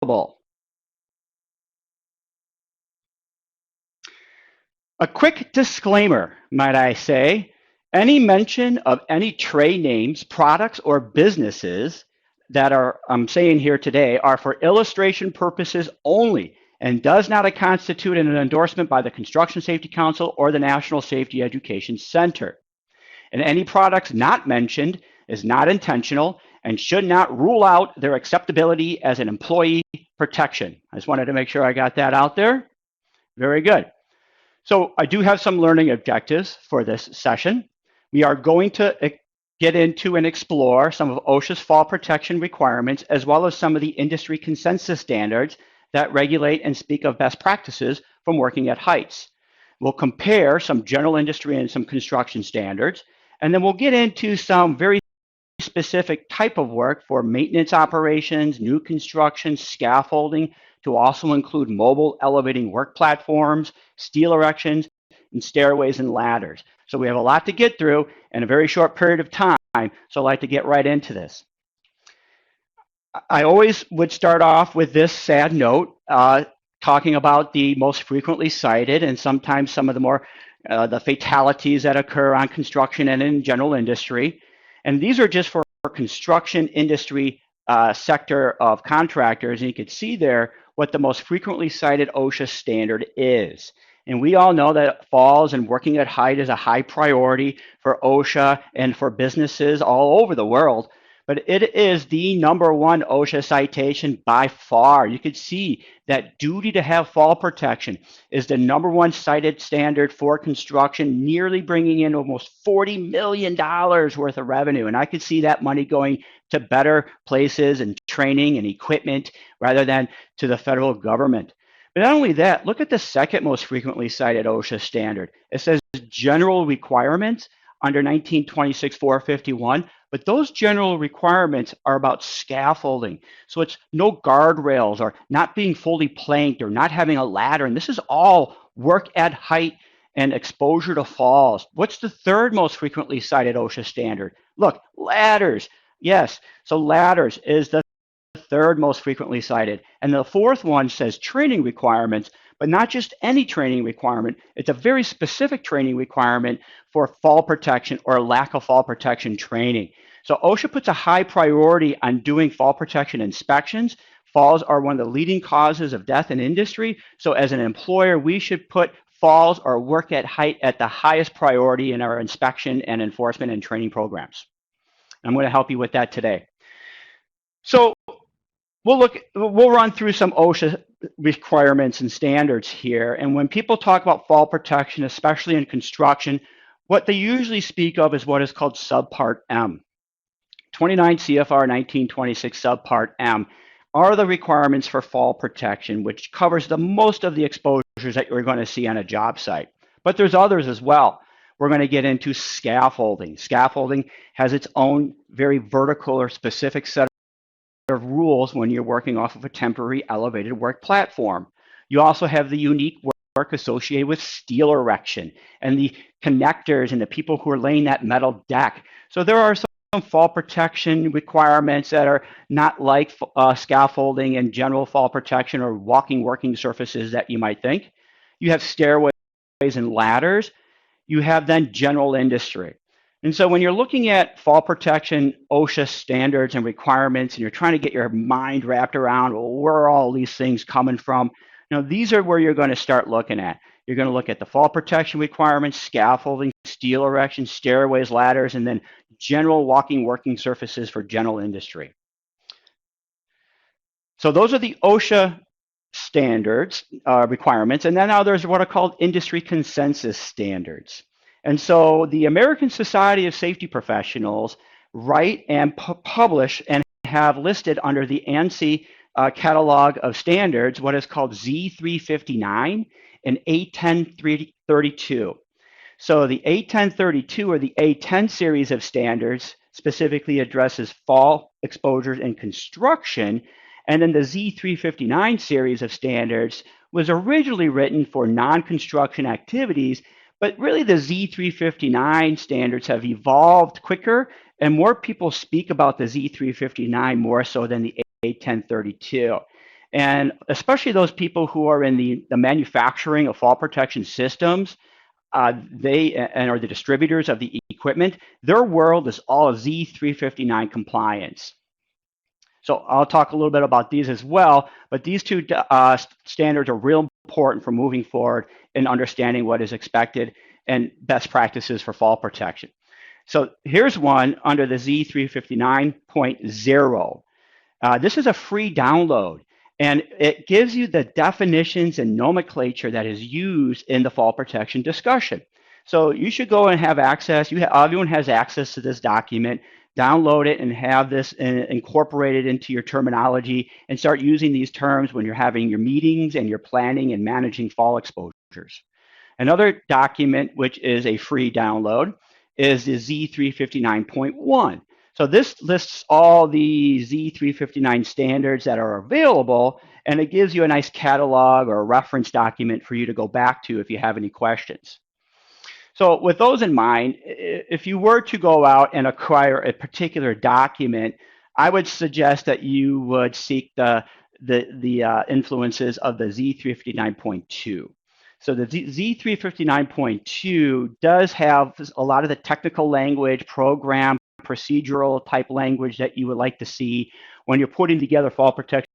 A quick disclaimer, might I say, any mention of any trade names, products, or businesses that I'm saying here today are for illustration purposes only and does not constitute an endorsement by the Construction Safety Council or the National Safety Education Center. And any products not mentioned is not intentional and should not rule out their acceptability as an employee protection. I just wanted to make sure I got that out there. Very good. So I do have some learning objectives for this session. We are going to get into and explore some of OSHA's fall protection requirements, as well as some of the industry consensus standards that regulate and speak of best practices from working at heights. We'll compare some general industry and some construction standards, and then we'll get into some very specific type of work for maintenance operations, new construction, scaffolding, to also include mobile elevating work platforms, steel erections, and stairways and ladders. So we have a lot to get through in a very short period of time, so I'd like to get right into this. I always would start off with this sad note, talking about the most frequently cited and sometimes some of the more the fatalities that occur on construction and in general industry. And these are just for construction industry sector of contractors. And you can see there what the most frequently cited OSHA standard is. And we all know that falls and working at height is a high priority for OSHA and for businesses all over the world. But it is the #1 OSHA citation by far. You can see that duty to have fall protection is the #1 cited standard for construction, nearly bringing in almost $40 million worth of revenue. And I could see that money going to better places and training and equipment rather than to the federal government. But not only that, look at the second most frequently cited OSHA standard. It says general requirements under 1926-451. But those general requirements are about scaffolding. So it's no guardrails or not being fully planked or not having a ladder. And this is all work at height and exposure to falls. What's the third most frequently cited OSHA standard? Look, ladders. Yes, so ladders is the third most frequently cited. And the fourth one says training requirements, but not just any training requirement. It's a very specific training requirement for fall protection or lack of fall protection training. So OSHA puts a high priority on doing fall protection inspections. Falls are one of the leading causes of death in industry. So as an employer, we should put falls or work at height at the highest priority in our inspection and enforcement and training programs. I'm going to help you with that today. So we'll run through some OSHA requirements and standards here. And when people talk about fall protection, especially in construction, what they usually speak of is what is called subpart M. 29 CFR 1926 subpart M are the requirements for fall protection, which covers the most of the exposures that you're going to see on a job site. But there's others as well. We're going to get into scaffolding. Scaffolding has its own very vertical or specific set of rules when you're working off of a temporary elevated work platform. You also have the unique work associated with steel erection and the connectors and the people who are laying that metal deck. So there are some fall protection requirements that are not like scaffolding and general fall protection or walking working surfaces that you might think. You have stairways and ladders. You have then general industry. And so when you're looking at fall protection, OSHA standards and requirements, and you're trying to get your mind wrapped around, well, where are all these things coming from? These are where you're going to start looking at. You're going to look at the fall protection requirements, scaffolding, steel erection, stairways, ladders, and then general walking working surfaces for general industry. So those are the OSHA standards requirements. And then now there's what are called industry consensus standards. And so the American Society of Safety Professionals write and publish and have listed under the ANSI catalog of standards what is called Z359 and A1032. So the A1032 or the A10 series of standards specifically addresses fall exposures in construction, and then the Z359 series of standards was originally written for non-construction activities, but really the Z359 standards have evolved quicker and more people speak about the Z359 more so than the A1032. And especially those people who are in the manufacturing of fall protection systems, they and are the distributors of the equipment, their world is all Z359 compliance. So I'll talk a little bit about these as well, but these two standards are real important for moving forward and understanding what is expected and best practices for fall protection. So here's one under the Z359.0. This is a free download, and it gives you the definitions and nomenclature that is used in the fall protection discussion. So you should go and have access. Everyone has access to this document. Download it and have this incorporated into your terminology and start using these terms when you're having your meetings and you're planning and managing fall exposures. Another document, which is a free download, is the Z359.1. So this lists all the Z359 standards that are available, and it gives you a nice catalog or a reference document for you to go back to if you have any questions. So with those in mind, if you were to go out and acquire a particular document, I would suggest that you would seek the influences of the Z359.2. So the Z359.2 does have a lot of the technical language, program, procedural type language that you would like to see when you're putting together fall protection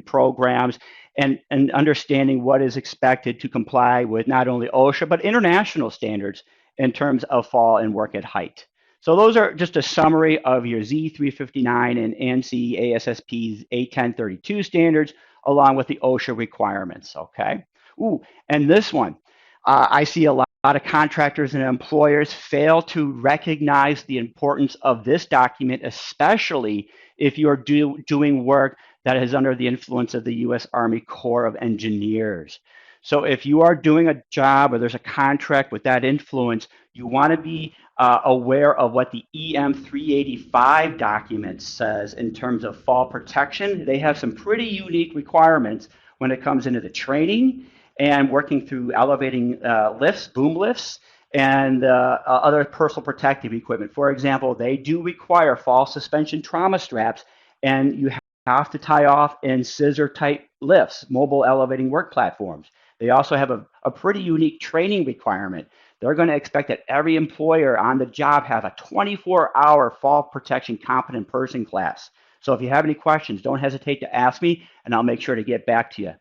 programs and understanding what is expected to comply with not only OSHA, but international standards in terms of fall and work at height. So those are just a summary of your Z359 and ANSI ASSP's A1032 standards, along with the OSHA requirements, okay? Ooh, and this one, I see a lot of contractors and employers fail to recognize the importance of this document, especially if you're doing work that is under the influence of the U.S. Army Corps of Engineers. So if you are doing a job or there's a contract with that influence, you want to be aware of what the EM 385 document says in terms of fall protection. They have some pretty unique requirements when it comes into the training and working through elevating lifts, boom lifts, and other personal protective equipment. For example, they do require fall suspension trauma straps, and you have to tie off in scissor type lifts, mobile elevating work platforms. They also have a pretty unique training requirement. They're going to expect that every employer on the job have a 24-hour fall protection competent person class. So if you have any questions, don't hesitate to ask me, and I'll make sure to get back to you.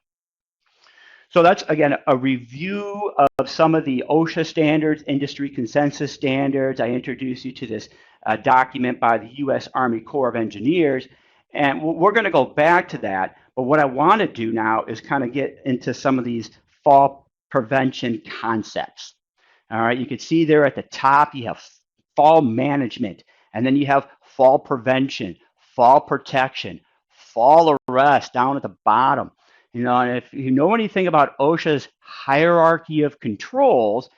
So that's, again, a review of some of the OSHA standards, industry consensus standards. I introduced you to this document by the U.S. Army Corps of Engineers, and we're going to go back to that. But what I want to do now is kind of get into some of these fall prevention concepts. All right, you can see there at the top, you have fall management, and then you have fall prevention, fall protection, fall arrest down at the bottom. You know, and if you know anything about OSHA's hierarchy of controls,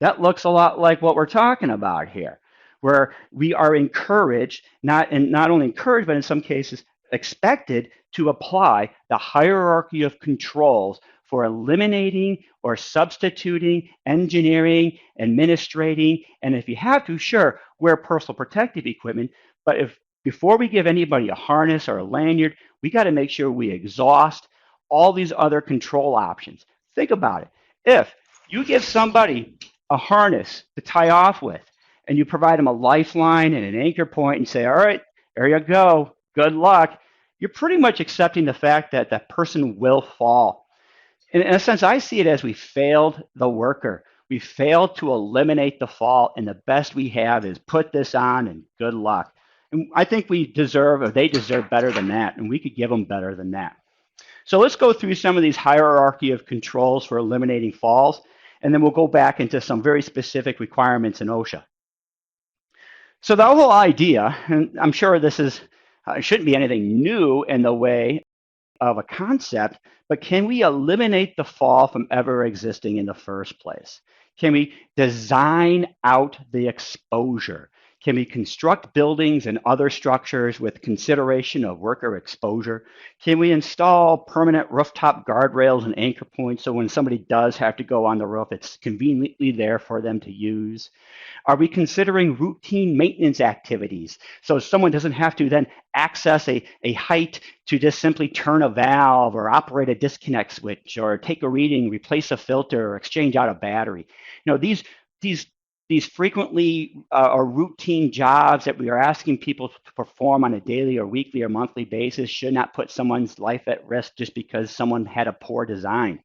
that looks a lot like what we're talking about here, where we are encouraged, not only encouraged, but in some cases expected to apply the hierarchy of controls for eliminating or substituting, engineering, administrating, and if you have to, sure, wear personal protective equipment. But if before we give anybody a harness or a lanyard, we got to make sure we exhaust all these other control options. Think about it. If you give somebody a harness to tie off with, and you provide them a lifeline and an anchor point and say, all right, there you go, good luck, you're pretty much accepting the fact that that person will fall. In a sense, I see it as we failed the worker. We failed to eliminate the fall, and the best we have is put this on and good luck. And I think we deserve, or they deserve better than that, and we could give them better than that. So let's go through some of these hierarchy of controls for eliminating falls, and then we'll go back into some very specific requirements in OSHA. So the whole idea, and I'm sure this is shouldn't be anything new in the way of a concept, but can we eliminate the fall from ever existing in the first place? Can we design out the exposure? Can we construct buildings and other structures with consideration of worker exposure? Can we install permanent rooftop guardrails and anchor points so when somebody does have to go on the roof, it's conveniently there for them to use? Are we considering routine maintenance activities so someone doesn't have to then access a height to just simply turn a valve or operate a disconnect switch or take a reading, replace a filter, or exchange out a battery? These these frequently or routine jobs that we are asking people to perform on a daily or weekly or monthly basis should not put someone's life at risk just because someone had a poor design.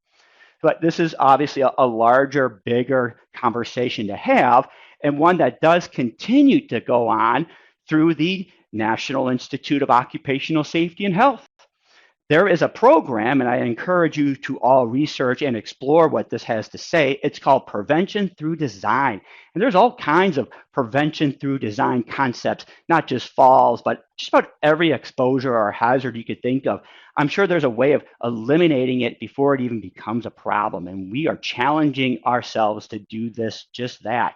But this is obviously a larger, bigger conversation to have, and one that does continue to go on through the National Institute of Occupational Safety and Health. There is a program, and I encourage you to all research and explore what this has to say. It's called Prevention Through Design. And there's all kinds of prevention through design concepts, not just falls, but just about every exposure or hazard you could think of. I'm sure there's a way of eliminating it before it even becomes a problem. And we are challenging ourselves to do just that.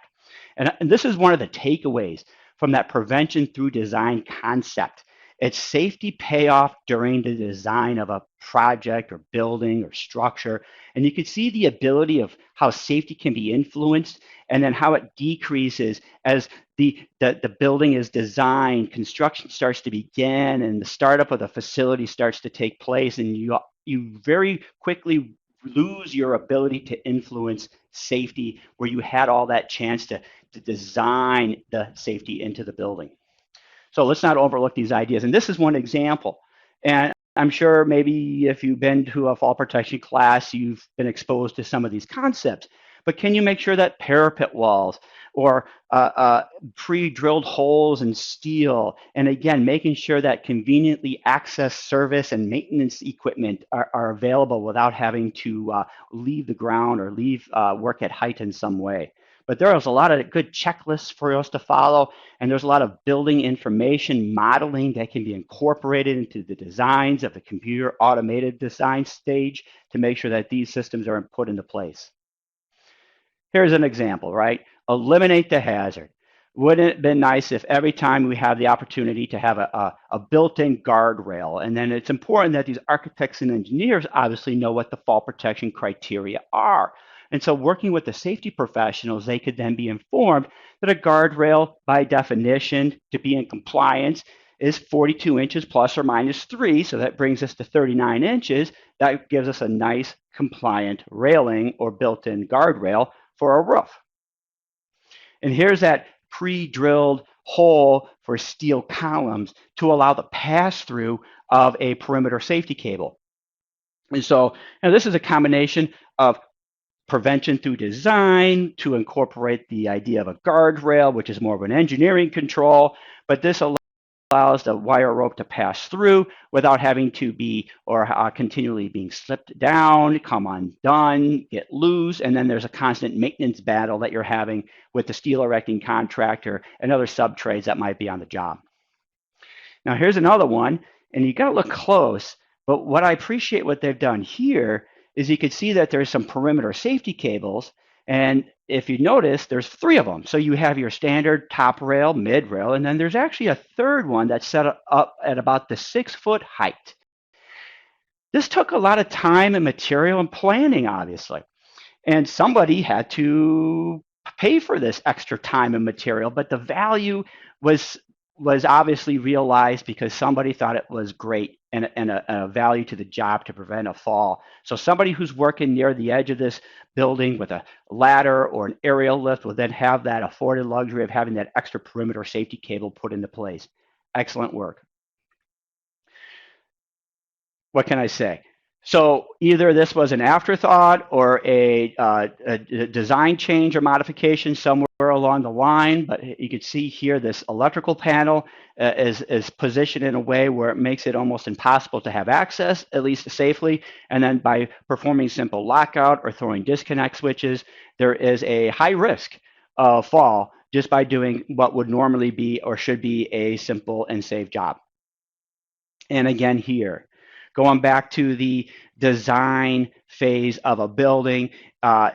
And this is one of the takeaways from that prevention through design concept. It's safety payoff during the design of a project or building or structure. And you can see the ability of how safety can be influenced and then how it decreases as the building is designed, construction starts to begin, and the startup of the facility starts to take place. And you very quickly lose your ability to influence safety where you had all that chance to design the safety into the building. So let's not overlook these ideas. And this is one example. And I'm sure maybe if you've been to a fall protection class, you've been exposed to some of these concepts. But can you make sure that parapet walls or pre-drilled holes in steel, and again, making sure that conveniently accessed service and maintenance equipment are available without having to leave the ground or leave work at height in some way? But there is a lot of good checklists for us to follow, and there's a lot of building information modeling that can be incorporated into the designs of the computer automated design stage to make sure that these systems are put into place. Here's an example, right? Eliminate the hazard. Wouldn't it have been nice if every time we have the opportunity to have a built-in guardrail? And then it's important that these architects and engineers obviously know what the fall protection criteria are. And so working with the safety professionals, they could then be informed that a guardrail, by definition, to be in compliance, is 42 inches plus or minus 3. So that brings us to 39 inches. That gives us a nice compliant railing or built-in guardrail for a roof. And here's that pre-drilled hole for steel columns to allow the pass-through of a perimeter safety cable. And so this is a combination of prevention through design to incorporate the idea of a guardrail, which is more of an engineering control, but this allows the wire rope to pass through without having to be or continually being slipped down, come undone, get loose, and then there's a constant maintenance battle that you're having with the steel erecting contractor and other sub-trades that might be on the job. Now here's another one, and you got to look close, but what I appreciate what they've done here is you can see that there's some perimeter safety cables, and if you notice, there's 3 of them. So you have your standard top rail, mid rail, and then there's actually a third one that's set up at about the 6-foot height. This took a lot of time and material and planning, obviously, and somebody had to pay for this extra time and material, but the value was obviously realized because somebody thought it was great and a value to the job to prevent a fall. So somebody who's working near the edge of this building with a ladder or an aerial lift will then have that afforded luxury of having that extra perimeter safety cable put into place. Excellent work. What can I say? So either this was an afterthought or a design change or modification somewhere along the line, but you can see here this electrical panel is positioned in a way where it makes it almost impossible to have access, at least safely. And then by performing simple lockout or throwing disconnect switches, there is a high risk of fall just by doing what would normally be or should be a simple and safe job. And again here, Going back to the design phase of a building,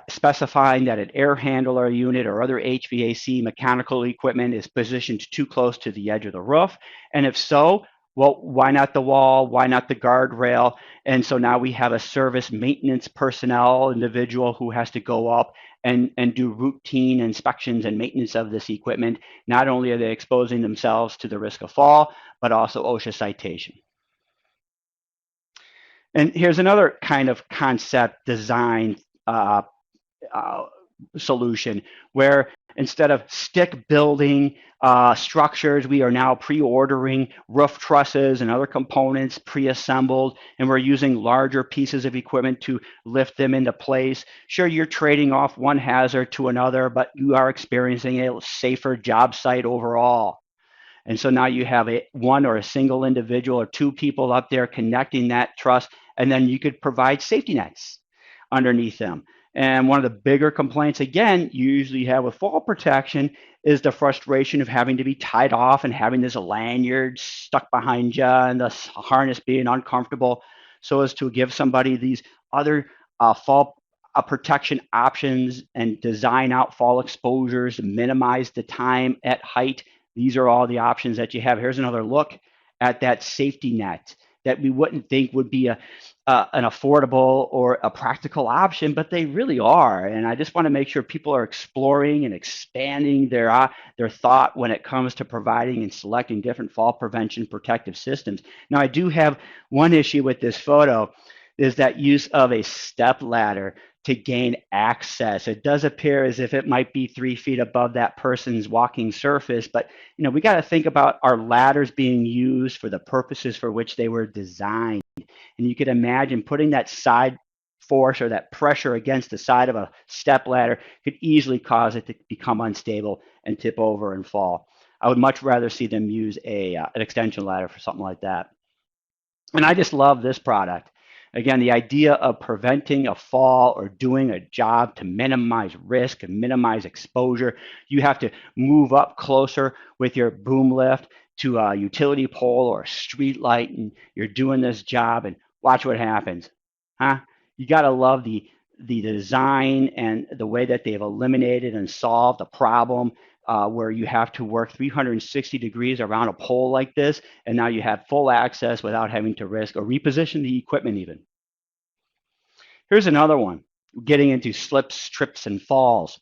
specifying that an air handler unit or other HVAC mechanical equipment is positioned too close to the edge of the roof. And if so, well, why not the wall? Why not the guardrail? And so now we have a service maintenance personnel individual who has to go up and do routine inspections and maintenance of this equipment. Not only are they exposing themselves to the risk of fall, but also OSHA citation. And here's another kind of concept design solution where instead of stick building structures, we are now pre-ordering roof trusses and other components pre-assembled, and we're using larger pieces of equipment to lift them into place. Sure, you're trading off one hazard to another, but you are experiencing a safer job site overall. And so now you have one or a single individual or two people up there connecting that truss, and then you could provide safety nets underneath them. And one of the bigger complaints, again, you usually have with fall protection is the frustration of having to be tied off and having this lanyard stuck behind you and the harness being uncomfortable. So as to give somebody these other fall protection options and design out fall exposures, minimize the time at height. These are all the options that you have. Here's another look at that safety net that we wouldn't think would be an affordable or a practical option, but they really are. And I just want to make sure people are exploring and expanding their thought when it comes to providing and selecting different fall prevention protective systems. Now, I do have one issue with this photo, is that use of a step ladder to gain access. It does appear as if it might be 3 feet above that person's walking surface, but we got to think about our ladders being used for the purposes for which they were designed. And you could imagine putting that side force or that pressure against the side of a step ladder could easily cause it to become unstable and tip over and fall. I would much rather see them use an extension ladder for something like that. And I just love this product. Again, the idea of preventing a fall or doing a job to minimize risk and minimize exposure. You have to move up closer with your boom lift to a utility pole or a street light, and you're doing this job, and watch what happens. You got to love the design and the way that they've eliminated and solved the problem where you have to work 360 degrees around a pole like this, and now you have full access without having to risk or reposition the equipment even. Here's another one, getting into slips, trips, and falls.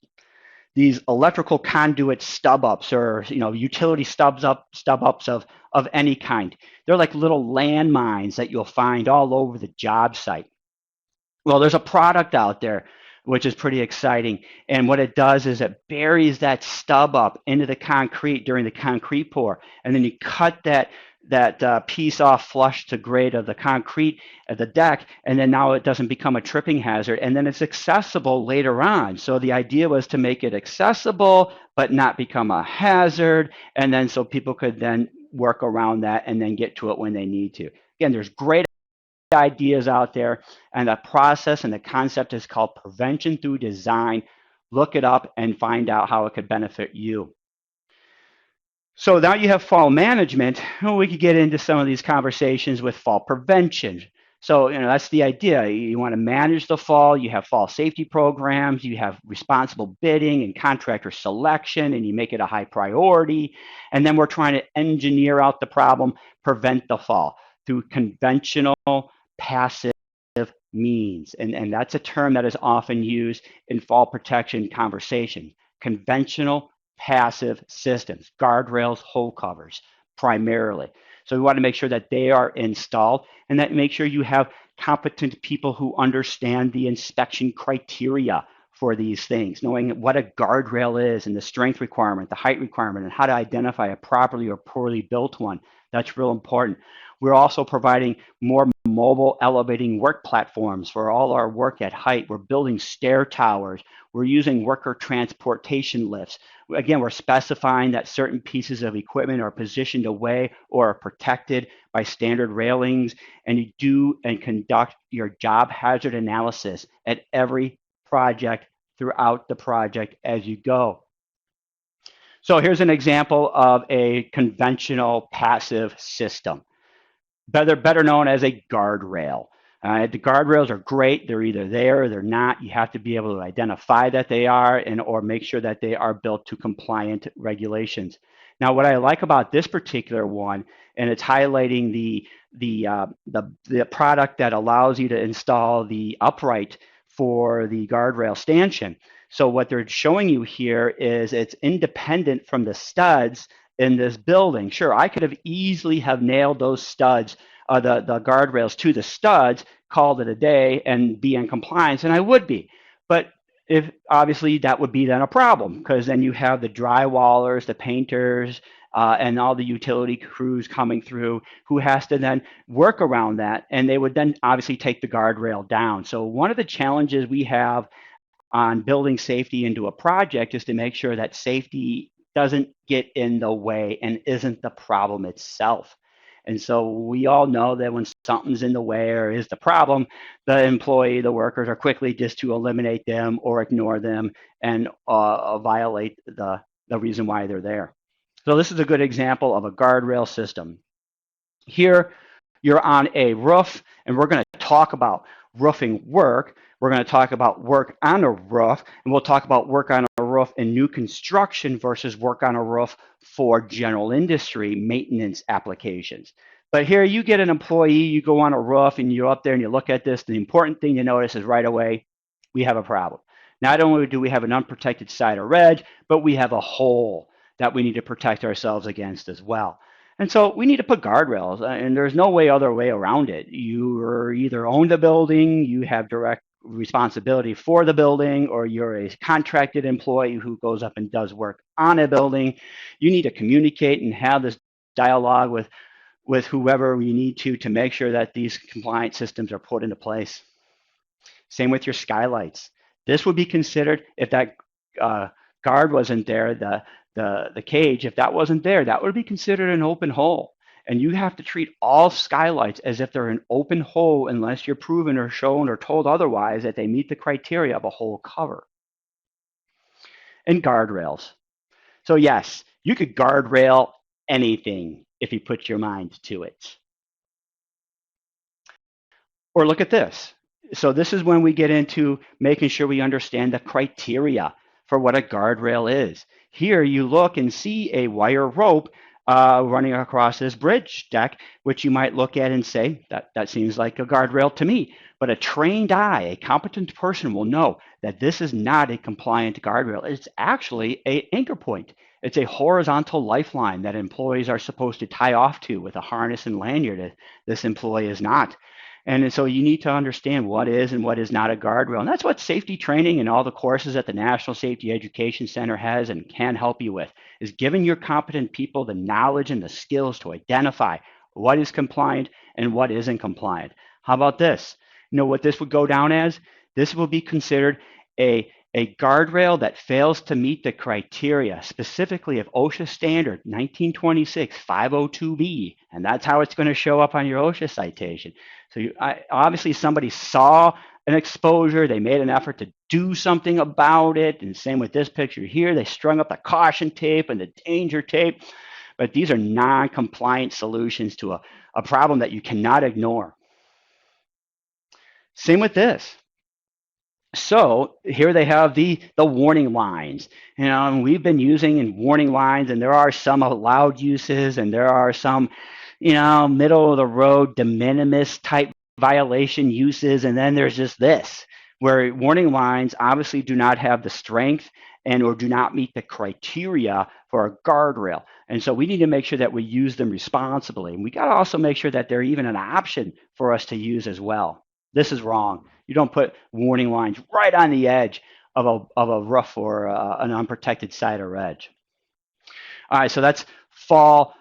These electrical conduit stub-ups or utility stub-ups of any kind. They're like little landmines that you'll find all over the job site. Well, there's a product out there which is pretty exciting. And what it does is it buries that stub up into the concrete during the concrete pour. And then you cut that piece off flush to grade of the concrete at the deck. And then now it doesn't become a tripping hazard. And then it's accessible later on. So the idea was to make it accessible, but not become a hazard. And then so people could then work around that and then get to it when they need to. Again, there's great ideas out there, and the process and the concept is called prevention through design. Look it up and find out how it could benefit you. So now you have fall management. We could get into some of these conversations with fall prevention. So that's the idea. You want to manage the fall. You have fall safety programs. You have responsible bidding and contractor selection, and you make it a high priority. And then we're trying to engineer out the problem, prevent the fall through conventional passive means. And that's a term that is often used in fall protection conversation. Conventional passive systems, guardrails, hole covers, primarily. So we want to make sure that they are installed and that make sure you have competent people who understand the inspection criteria for these things, knowing what a guardrail is and the strength requirement, the height requirement, and how to identify a properly or poorly built one. That's real important. We're also providing more mobile elevating work platforms for all our work at height. We're building stair towers. We're using worker transportation lifts. Again, we're specifying that certain pieces of equipment are positioned away or are protected by standard railings, and you do and conduct your job hazard analysis at every project throughout the project as you go. So here's an example of a conventional passive system. better known as a guardrail. The guardrails are great. They're either there or they're not. You have to be able to identify that they are and or make sure that they are built to compliant regulations. Now, what I like about this particular one, and it's highlighting the product that allows you to install the upright for the guardrail stanchion. So what they're showing you here is it's independent from the studs in this building. Sure, I could have easily have nailed those studs, the guardrails to the studs, called it a day, and be in compliance, and I would be. But if obviously that would be then a problem because then you have the drywallers, the painters, and all the utility crews coming through who has to then work around that, and they would then obviously take the guardrail down. So one of the challenges we have on building safety into a project is to make sure that safety doesn't get in the way and isn't the problem itself. And so we all know that when something's in the way or is the problem, the employee, the workers are quickly just to eliminate them or ignore them and violate the reason why they're there. So this is a good example of a guardrail system. Here, you're on a roof, and we're going to talk about roofing work. We're going to talk about work on a roof, and we'll talk about work on a roof in new construction versus work on a roof for general industry maintenance applications. But here you get an employee, you go on a roof and you're up there and you look at this. The important thing to notice is right away, we have a problem. Not only do we have an unprotected side or edge, but we have a hole that we need to protect ourselves against as well. And so we need to put guardrails, and there's no other way around it. You either own the building, you have direct responsibility for the building, or you're a contracted employee who goes up and does work on a building. You need to communicate and have this dialogue with whoever you need to make sure that these compliance systems are put into place. Same with your skylights. This would be considered, if that guard wasn't there, the cage, if that wasn't there, that would be considered an open hole. And you have to treat all skylights as if they're an open hole unless you're proven or shown or told otherwise that they meet the criteria of a hole cover. And guardrails. So yes, you could guardrail anything if you put your mind to it. Or look at this. So this is when we get into making sure we understand the criteria for what a guardrail is. Here you look and see a wire rope running across this bridge deck, which you might look at and say, that seems like a guardrail to me. But a trained eye, a competent person will know that this is not a compliant guardrail. It's actually an anchor point. It's a horizontal lifeline that employees are supposed to tie off to with a harness and lanyard. This employee is not. And so you need to understand what is and what is not a guardrail. And that's what safety training and all the courses that the National Safety Education Center has and can help you with, is giving your competent people the knowledge and the skills to identify what is compliant and what isn't compliant. How about this? You know what this would go down as? This will be considered a guardrail that fails to meet the criteria, specifically of OSHA standard 1926 502B, and that's how it's going to show up on your OSHA citation. So obviously somebody saw an exposure, they made an effort to do something about it, and same with this picture here, they strung up the caution tape and the danger tape, but these are non-compliant solutions to a problem that you cannot ignore. Same with this. So here they have the warning lines. You know, and we've been using warning lines, and there are some allowed uses, and there are some, you know, middle of the road de minimis type violation uses, and then there's just this, where warning lines obviously do not have the strength and or do not meet the criteria for a guardrail. And so we need to make sure that we use them responsibly. And we got to also make sure that they're even an option for us to use as well. This is wrong. You don't put warning lines right on the edge of a roof or an unprotected side or edge. All right, so that's fall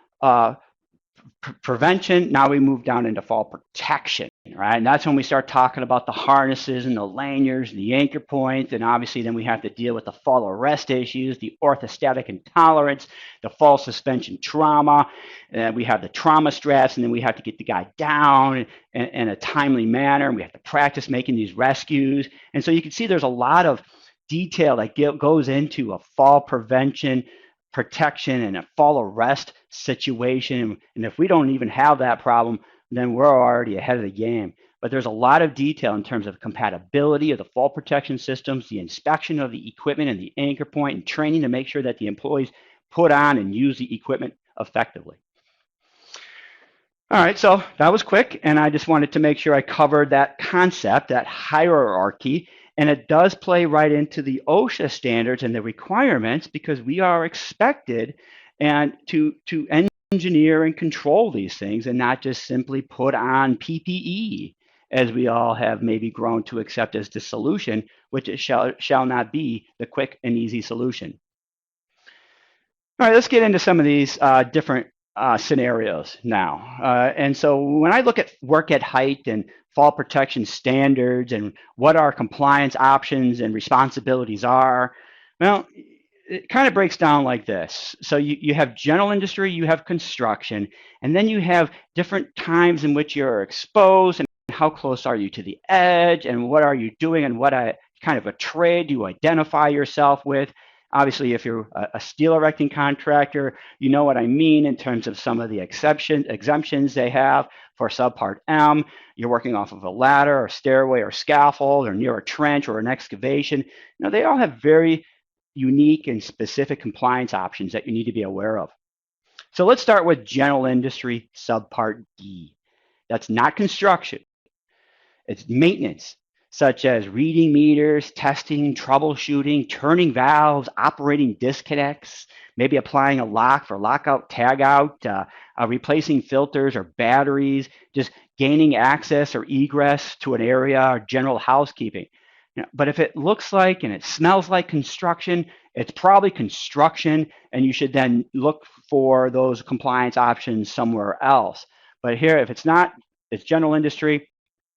prevention. Now we move down into fall protection, right? And that's when we start talking about the harnesses and the lanyards and the anchor points. And obviously then we have to deal with the fall arrest issues, the orthostatic intolerance, the fall suspension trauma. And we have the trauma straps, and then we have to get the guy down in a timely manner. And we have to practice making these rescues. And so you can see there's a lot of detail that goes into a fall prevention, protection, and a fall arrest situation. And if we don't even have that problem, then we're already ahead of the game. But there's a lot of detail in terms of compatibility of the fall protection systems, the inspection of the equipment and the anchor point, and training to make sure that the employees put on and use the equipment effectively. All right, so that was quick, and I just wanted to make sure I covered that concept, that hierarchy, and it does play right into the OSHA standards and the requirements because we are expected and to engineer and control these things and not just simply put on PPE as we all have maybe grown to accept as the solution, which it shall not be the quick and easy solution. All right, let's get into some of these different scenarios now. And so when I look at work at height and fall protection standards and what our compliance options and responsibilities are, well, it kind of breaks down like this. So you have general industry, you have construction, and then you have different times in which you're exposed and how close are you to the edge and what are you doing and what kind of a trade do you identify yourself with. Obviously, if you're a steel erecting contractor, you know what I mean in terms of some of the exemptions they have for subpart M. You're working off of a ladder or stairway or scaffold or near a trench or an excavation. You know, they all have very unique and specific compliance options that you need to be aware of. So let's start with general industry subpart D. That's not construction. It's maintenance, such as reading meters, testing, troubleshooting, turning valves, operating disconnects, maybe applying a lock for lockout, tagout, replacing filters or batteries, just gaining access or egress to an area, or general housekeeping. You know, but if it looks like and it smells like construction, it's probably construction, and you should then look for those compliance options somewhere else. But here, if it's not, it's general industry,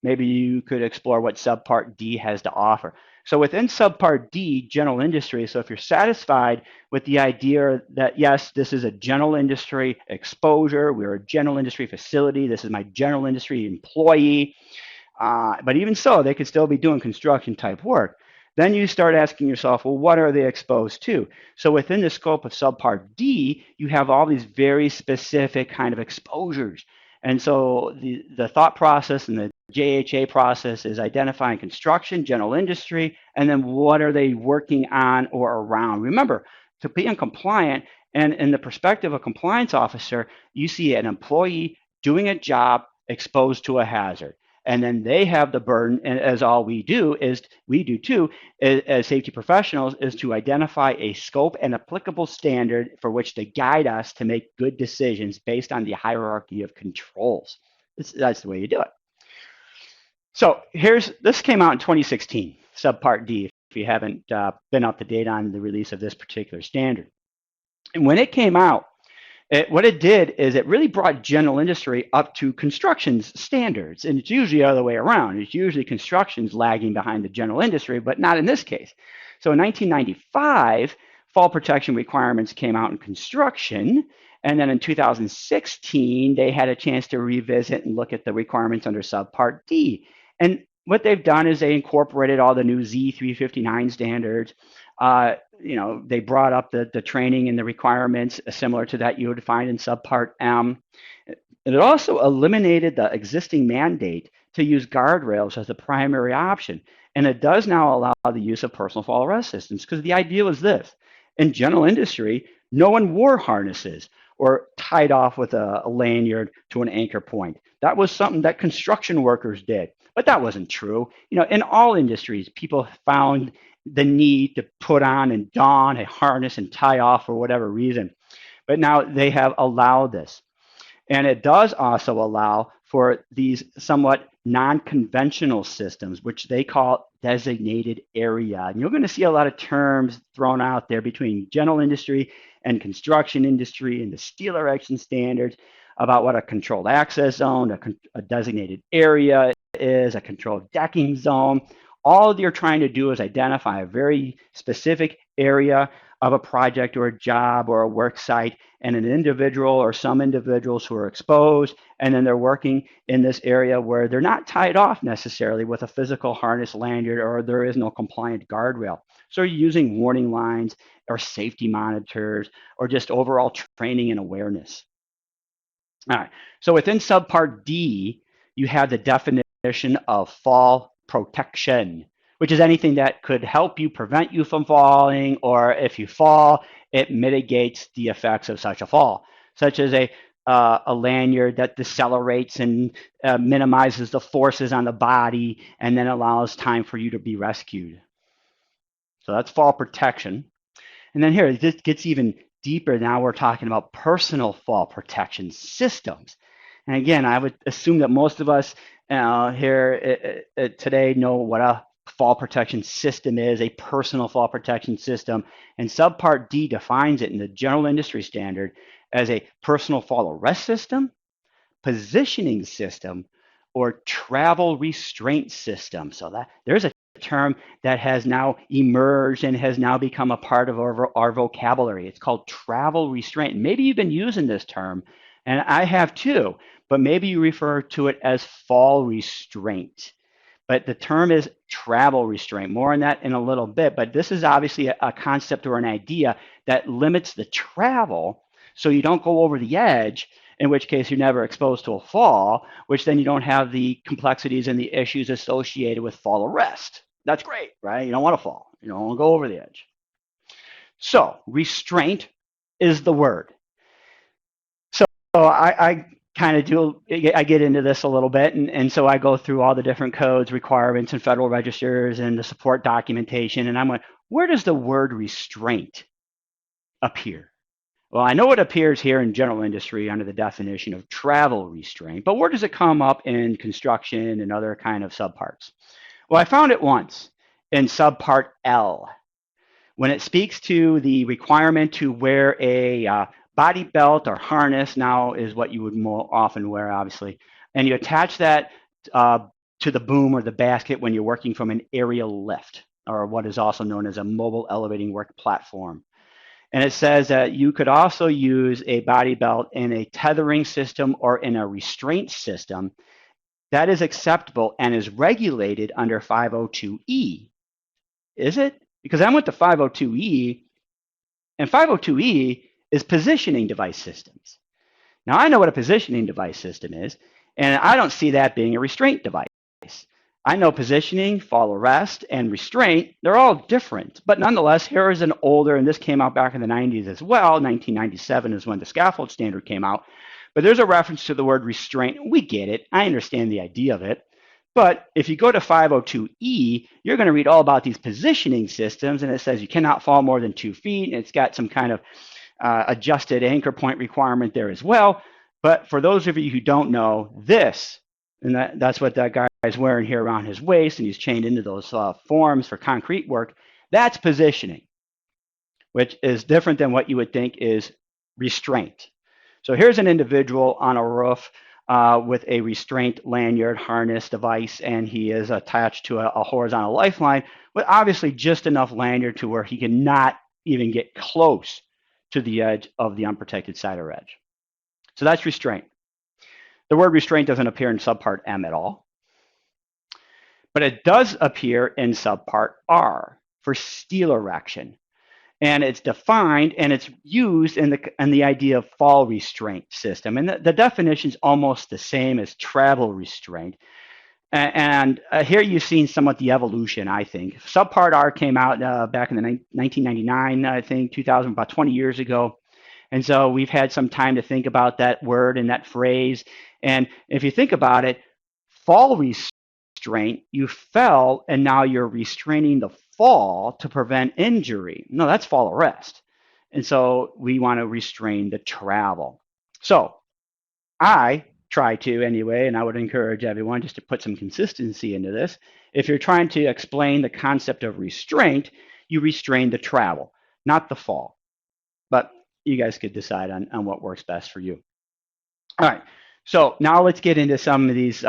maybe you could explore what subpart D has to offer. So within subpart D, general industry, so if you're satisfied with the idea that, yes, this is a general industry exposure, we're a general industry facility, this is my general industry employee, but even so, they could still be doing construction type work. Then you start asking yourself, well, what are they exposed to? So within the scope of subpart D, you have all these very specific kind of exposures. And so the thought process and the JHA process is identifying construction, general industry, and then what are they working on or around. Remember, to be compliant, and in the perspective of a compliance officer, you see an employee doing a job exposed to a hazard. And then they have the burden, and as all we do too, as safety professionals, is to identify a scope and applicable standard for which to guide us to make good decisions based on the hierarchy of controls. That's the way you do it. So this came out in 2016, subpart D, if you haven't been up to date on the release of this particular standard. And when it came out, what it did is it really brought general industry up to construction's standards. And it's usually the other way around. It's usually construction's lagging behind the general industry, but not in this case. So in 1995, fall protection requirements came out in construction. And then in 2016, they had a chance to revisit and look at the requirements under subpart D. And what they've done is they incorporated all the new Z359 standards. They brought up the training and the requirements similar to that you would find in subpart M. And it also eliminated the existing mandate to use guardrails as the primary option. And it does now allow the use of personal fall arrest systems, because the idea was this. In general industry, no one wore harnesses or tied off with a lanyard to an anchor point. That was something that construction workers did. But that wasn't true. You know, in all industries, people found the need to put on and don a harness and tie off for whatever reason. But now they have allowed this. And it does also allow for these somewhat non-conventional systems, which they call designated area. And you're going to see a lot of terms thrown out there between general industry and construction industry and the steel erection standards about what a controlled access zone, a designated area is, a controlled decking zone. All you're trying to do is identify a very specific area of a project or a job or a work site and an individual or some individuals who are exposed, and then they're working in this area where they're not tied off necessarily with a physical harness lanyard, or there is no compliant guardrail. So you're using warning lines or safety monitors or just overall training and awareness. All right. So within subpart D, you have the definition of fall protection, which is anything that could help you prevent you from falling, or if you fall, it mitigates the effects of such a fall, such as a lanyard that decelerates and minimizes the forces on the body and then allows time for you to be rescued. So that's fall protection. And then here, this gets even deeper. Now we're talking about personal fall protection systems. And again, I would assume that most of us here today know what a fall protection system is, a personal fall protection system. And Subpart D defines it in the general industry standard as a personal fall arrest system, positioning system, or travel restraint system. So that there's a term that has now emerged and has now become a part of our vocabulary. It's called travel restraint. Maybe you've been using this term, and I have too, but maybe you refer to it as fall restraint. But the term is travel restraint. More on that in a little bit, but this is obviously a concept or an idea that limits the travel so you don't go over the edge, in which case you're never exposed to a fall, which then you don't have the complexities and the issues associated with fall arrest. That's great, right? You don't want to fall. You don't want to go over the edge. So restraint is the word. So I kind of I get into this a little bit, and so I go through all the different codes, requirements, and federal registers and the support documentation, and I'm like, where does the word restraint appear? Well, I know it appears here in general industry under the definition of travel restraint, but where does it come up in construction and other kind of subparts? Well, I found it once in subpart L when it speaks to the requirement to wear a body belt or harness. Now is what you would more often wear, obviously, and you attach that to the boom or the basket when you're working from an aerial lift, or what is also known as a mobile elevating work platform. And it says that you could also use a body belt in a tethering system or in a restraint system that is acceptable and is regulated under 502E. Is it? Because I went to 502E, and 502E is positioning device systems. Now, I know what a positioning device system is, and I don't see that being a restraint device. I know positioning, fall arrest, and restraint, they're all different. But nonetheless, here is an older, and this came out back in the 90s as well. 1997 is when the scaffold standard came out. But there's a reference to the word restraint. We get it. I understand the idea of it. But if you go to 502E, you're going to read all about these positioning systems, and it says you cannot fall more than 2 feet, and it's got some kind of adjusted anchor point requirement there as well. But for those of you who don't know, this, and that's what that guy is wearing here around his waist, and he's chained into those forms for concrete work, that's positioning, which is different than what you would think is restraint. So here's an individual on a roof with a restraint lanyard harness device, and he is attached to a horizontal lifeline with obviously just enough lanyard to where he cannot even get close to the edge of the unprotected side or edge. So that's restraint. The word restraint doesn't appear in subpart M at all, but it does appear in subpart R for steel erection. And it's defined and it's used in the idea of fall restraint system. And the definition is almost the same as travel restraint. And here you've seen somewhat the evolution, I think. Subpart R came out back in the 1999, I think, 2000, about 20 years ago. And so we've had some time to think about that word and that phrase. And if you think about it, fall restraint, you fell and now you're restraining the fall to prevent injury. No, that's fall arrest. And so we want to restrain the travel. So I try to anyway, and I would encourage everyone just to put some consistency into this. If you're trying to explain the concept of restraint, you restrain the travel, not the fall. But you guys could decide on what works best for you. All right, so now let's get into some of these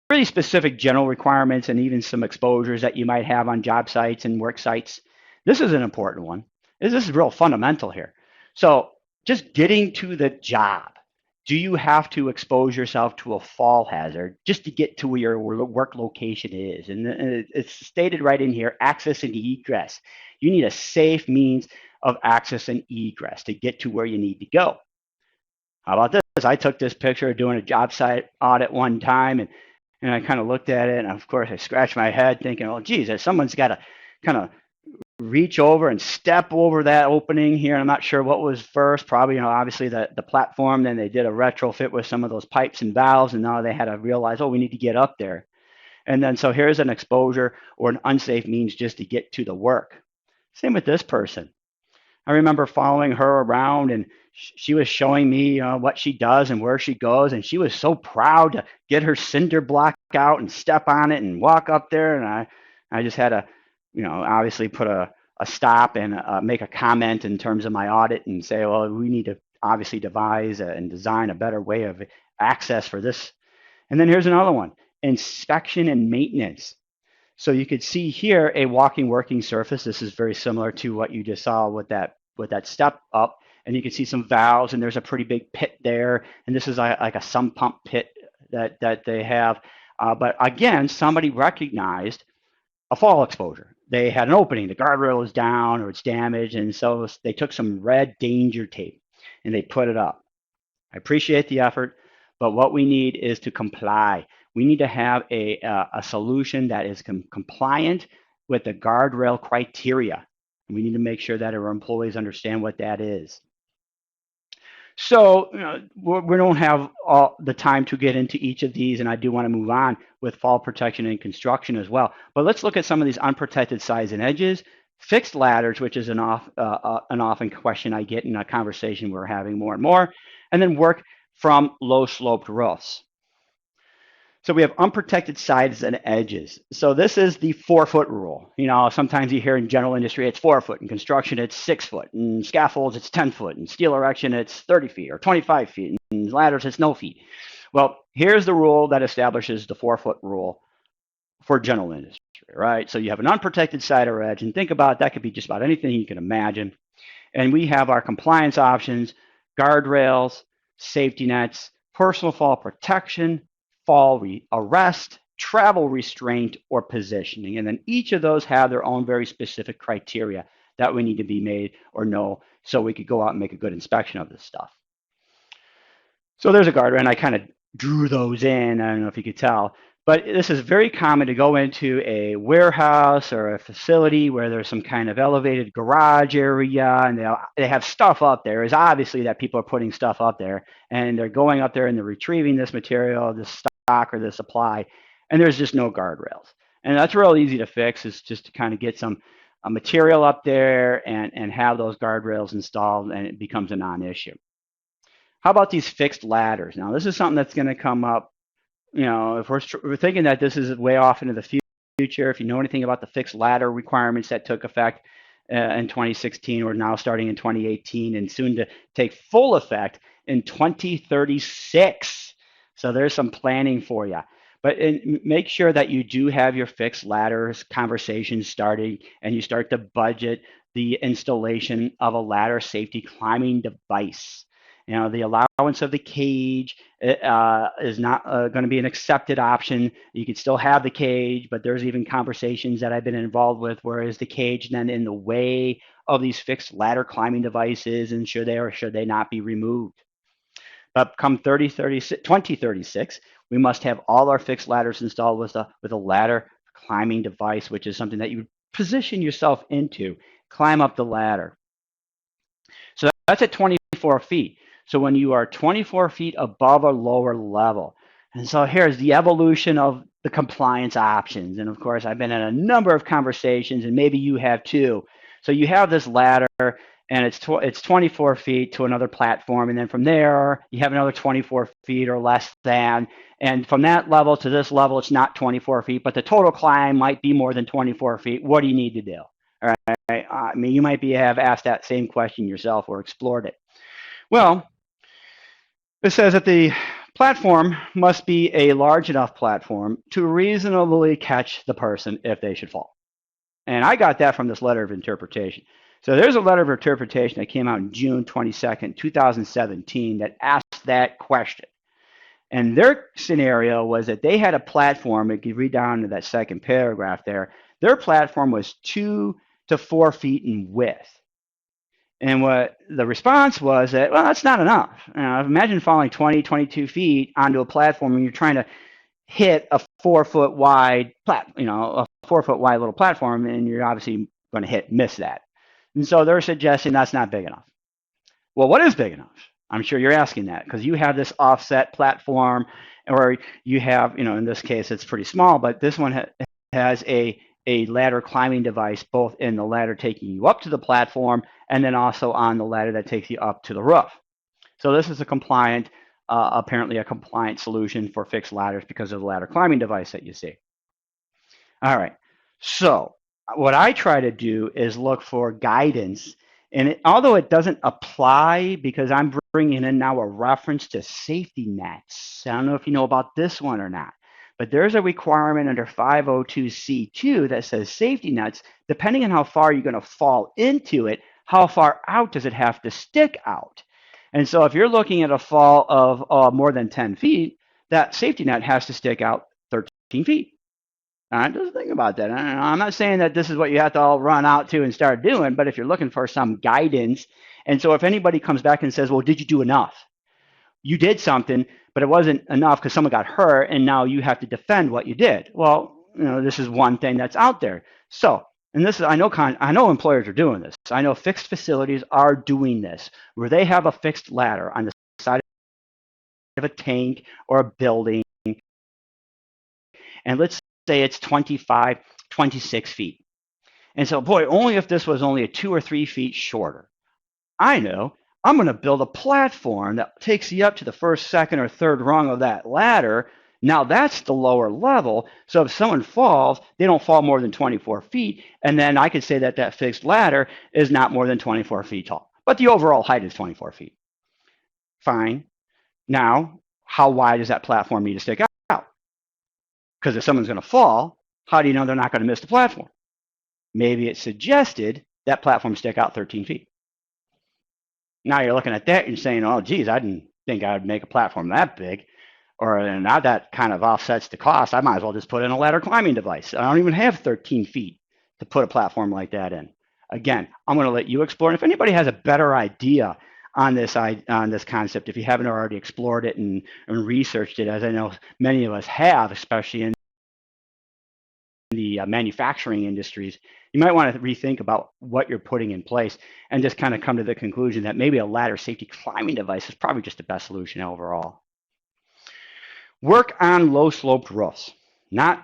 really specific general requirements and even some exposures that you might have on job sites and work sites. This is an important one. This is real fundamental here. So just getting to the job. Do you have to expose yourself to a fall hazard just to get to where your work location is? And it's stated right in here, access and egress. You need a safe means of access and egress to get to where you need to go. How about this? I took this picture doing a job site audit one time, and I kind of looked at it, and of course I scratched my head thinking, oh, geez, someone's got to kind of reach over and step over that opening here. I'm not sure what was first. Probably, obviously the platform. Then they did a retrofit with some of those pipes and valves, and now they had to realize, oh, we need to get up there. And then so here's an exposure or an unsafe means just to get to the work. Same with this person. I remember following her around, and she was showing me what she does and where she goes, and she was so proud to get her cinder block out and step on it and walk up there. And I just had to, obviously put a stop and make a comment in terms of my audit and say, well, we need to obviously devise and design a better way of access for this. And then here's another one: inspection and maintenance. So you could see here a walking working surface. This is very similar to what you just saw with that step up. And you can see some valves, and there's a pretty big pit there. And this is like a sump pump pit that they have. But again, somebody recognized a fall exposure. They had an opening. The guardrail is down or it's damaged. And so they took some red danger tape and they put it up. I appreciate the effort, but what we need is to comply. We need to have a solution that is compliant with the guardrail criteria. We need to make sure that our employees understand what that is. So we don't have all the time to get into each of these, and I do want to move on with fall protection and construction as well. But let's look at some of these unprotected sides and edges. Fixed ladders, which is an often question I get in a conversation we're having more and more, and then work from low sloped roofs. So we have unprotected sides and edges. So this is the 4-foot rule. Sometimes you hear in general industry it's 4 foot, in construction it's 6 foot, in scaffolds it's 10 foot, in steel erection it's 30 feet or 25 feet, in ladders it's no feet. Well, here's the rule that establishes the 4-foot rule for general industry, right? So you have an unprotected side or edge, and think about it, that could be just about anything you can imagine. And we have our compliance options: guardrails, safety nets, personal fall protection, fall arrest, travel restraint, or positioning. And then each of those have their own very specific criteria that we need to be made or know so we could go out and make a good inspection of this stuff. So there's a guardrail, and I kind of drew those in. I don't know if you could tell. But this is very common to go into a warehouse or a facility where there's some kind of elevated garage area, and they have stuff up there. It's obviously that people are putting stuff up there, and they're going up there and they're retrieving this material, this stock or this supply, and there's just no guardrails. And that's real easy to fix. Is just to kind of get some material up there and have those guardrails installed, and it becomes a non-issue. How about these fixed ladders? Now, this is something that's going to come up. If we're thinking that this is way off into the future, if you know anything about the fixed ladder requirements that took effect in 2016, or now starting in 2018, and soon to take full effect in 2036. So there's some planning for you. But make sure that you do have your fixed ladders conversations starting, and you start to budget the installation of a ladder safety climbing device. The allowance of the cage is not going to be an accepted option. You can still have the cage, but there's even conversations that I've been involved with where is the cage then in the way of these fixed ladder climbing devices, and should they or should they not be removed? But come 2036, we must have all our fixed ladders installed with a ladder climbing device, which is something that you position yourself into, climb up the ladder. So that's at 24 feet. So when you are 24 feet above a lower level. And so here's the evolution of the compliance options. And of course, I've been in a number of conversations, and maybe you have too. So you have this ladder, and it's 24 feet to another platform. And then from there, you have another 24 feet or less than. And from that level to this level, it's not 24 feet, but the total climb might be more than 24 feet. What do you need to do? All right. I mean, you might have asked that same question yourself or explored it. Well, it says that the platform must be a large enough platform to reasonably catch the person if they should fall. And I got that from this letter of interpretation. So there's a letter of interpretation that came out in June 22nd, 2017 that asked that question. And their scenario was that they had a platform, if you read down to that second paragraph there, their platform was 2 to 4 feet in width. And what the response was that, well, that's not enough. Imagine falling 20, 22 feet onto a platform and you're trying to hit a 4 foot wide a 4 foot wide little platform, and you're obviously going to miss that. And so they're suggesting that's not big enough. Well, what is big enough? I'm sure you're asking that because you have this offset platform, or you have, in this case, it's pretty small, but this one has a ladder climbing device, both in the ladder taking you up to the platform and then also on the ladder that takes you up to the roof. So this is apparently a compliant solution for fixed ladders because of the ladder climbing device that you see. All right. So what I try to do is look for guidance. And although it doesn't apply, because I'm bringing in now a reference to safety nets. I don't know if you know about this one or not, but there's a requirement under 502C2 that says safety nets, depending on how far you're going to fall into it, how far out does it have to stick out? And so if you're looking at a fall of more than 10 feet, that safety net has to stick out 13 feet. Just think about that. I'm not saying that this is what you have to all run out to and start doing, but if you're looking for some guidance, and so if anybody comes back and says, well, did you do enough? You did something, but it wasn't enough because someone got hurt, and now you have to defend what you did. Well, this is one thing that's out there. So, and this is, I know employers are doing this. I know fixed facilities are doing this, where they have a fixed ladder on the side of a tank or a building, and let's say it's 25, 26 feet. And so, boy, only if this was only 2 or 3 feet shorter. I know I'm going to build a platform that takes you up to the first, second, or third rung of that ladder. Now that's the lower level. So if someone falls, they don't fall more than 24 feet. And then I could say that that fixed ladder is not more than 24 feet tall. But the overall height is 24 feet. Fine. Now, how wide does that platform need to stick out? Because if someone's going to fall, how do you know they're not going to miss the platform? Maybe it suggested that platform stick out 13 feet. Now you're looking at that and saying, oh, geez, I didn't think I would make a platform that big. Or now that kind of offsets the cost. I might as well just put in a ladder climbing device. I don't even have 13 feet to put a platform like that in. Again, I'm going to let you explore. And if anybody has a better idea on this concept, if you haven't already explored it and researched it, as I know many of us have, especially in the manufacturing industries, you might want to rethink about what you're putting in place and just kind of come to the conclusion that maybe a ladder safety climbing device is probably just the best solution overall. Work on low-sloped roofs, not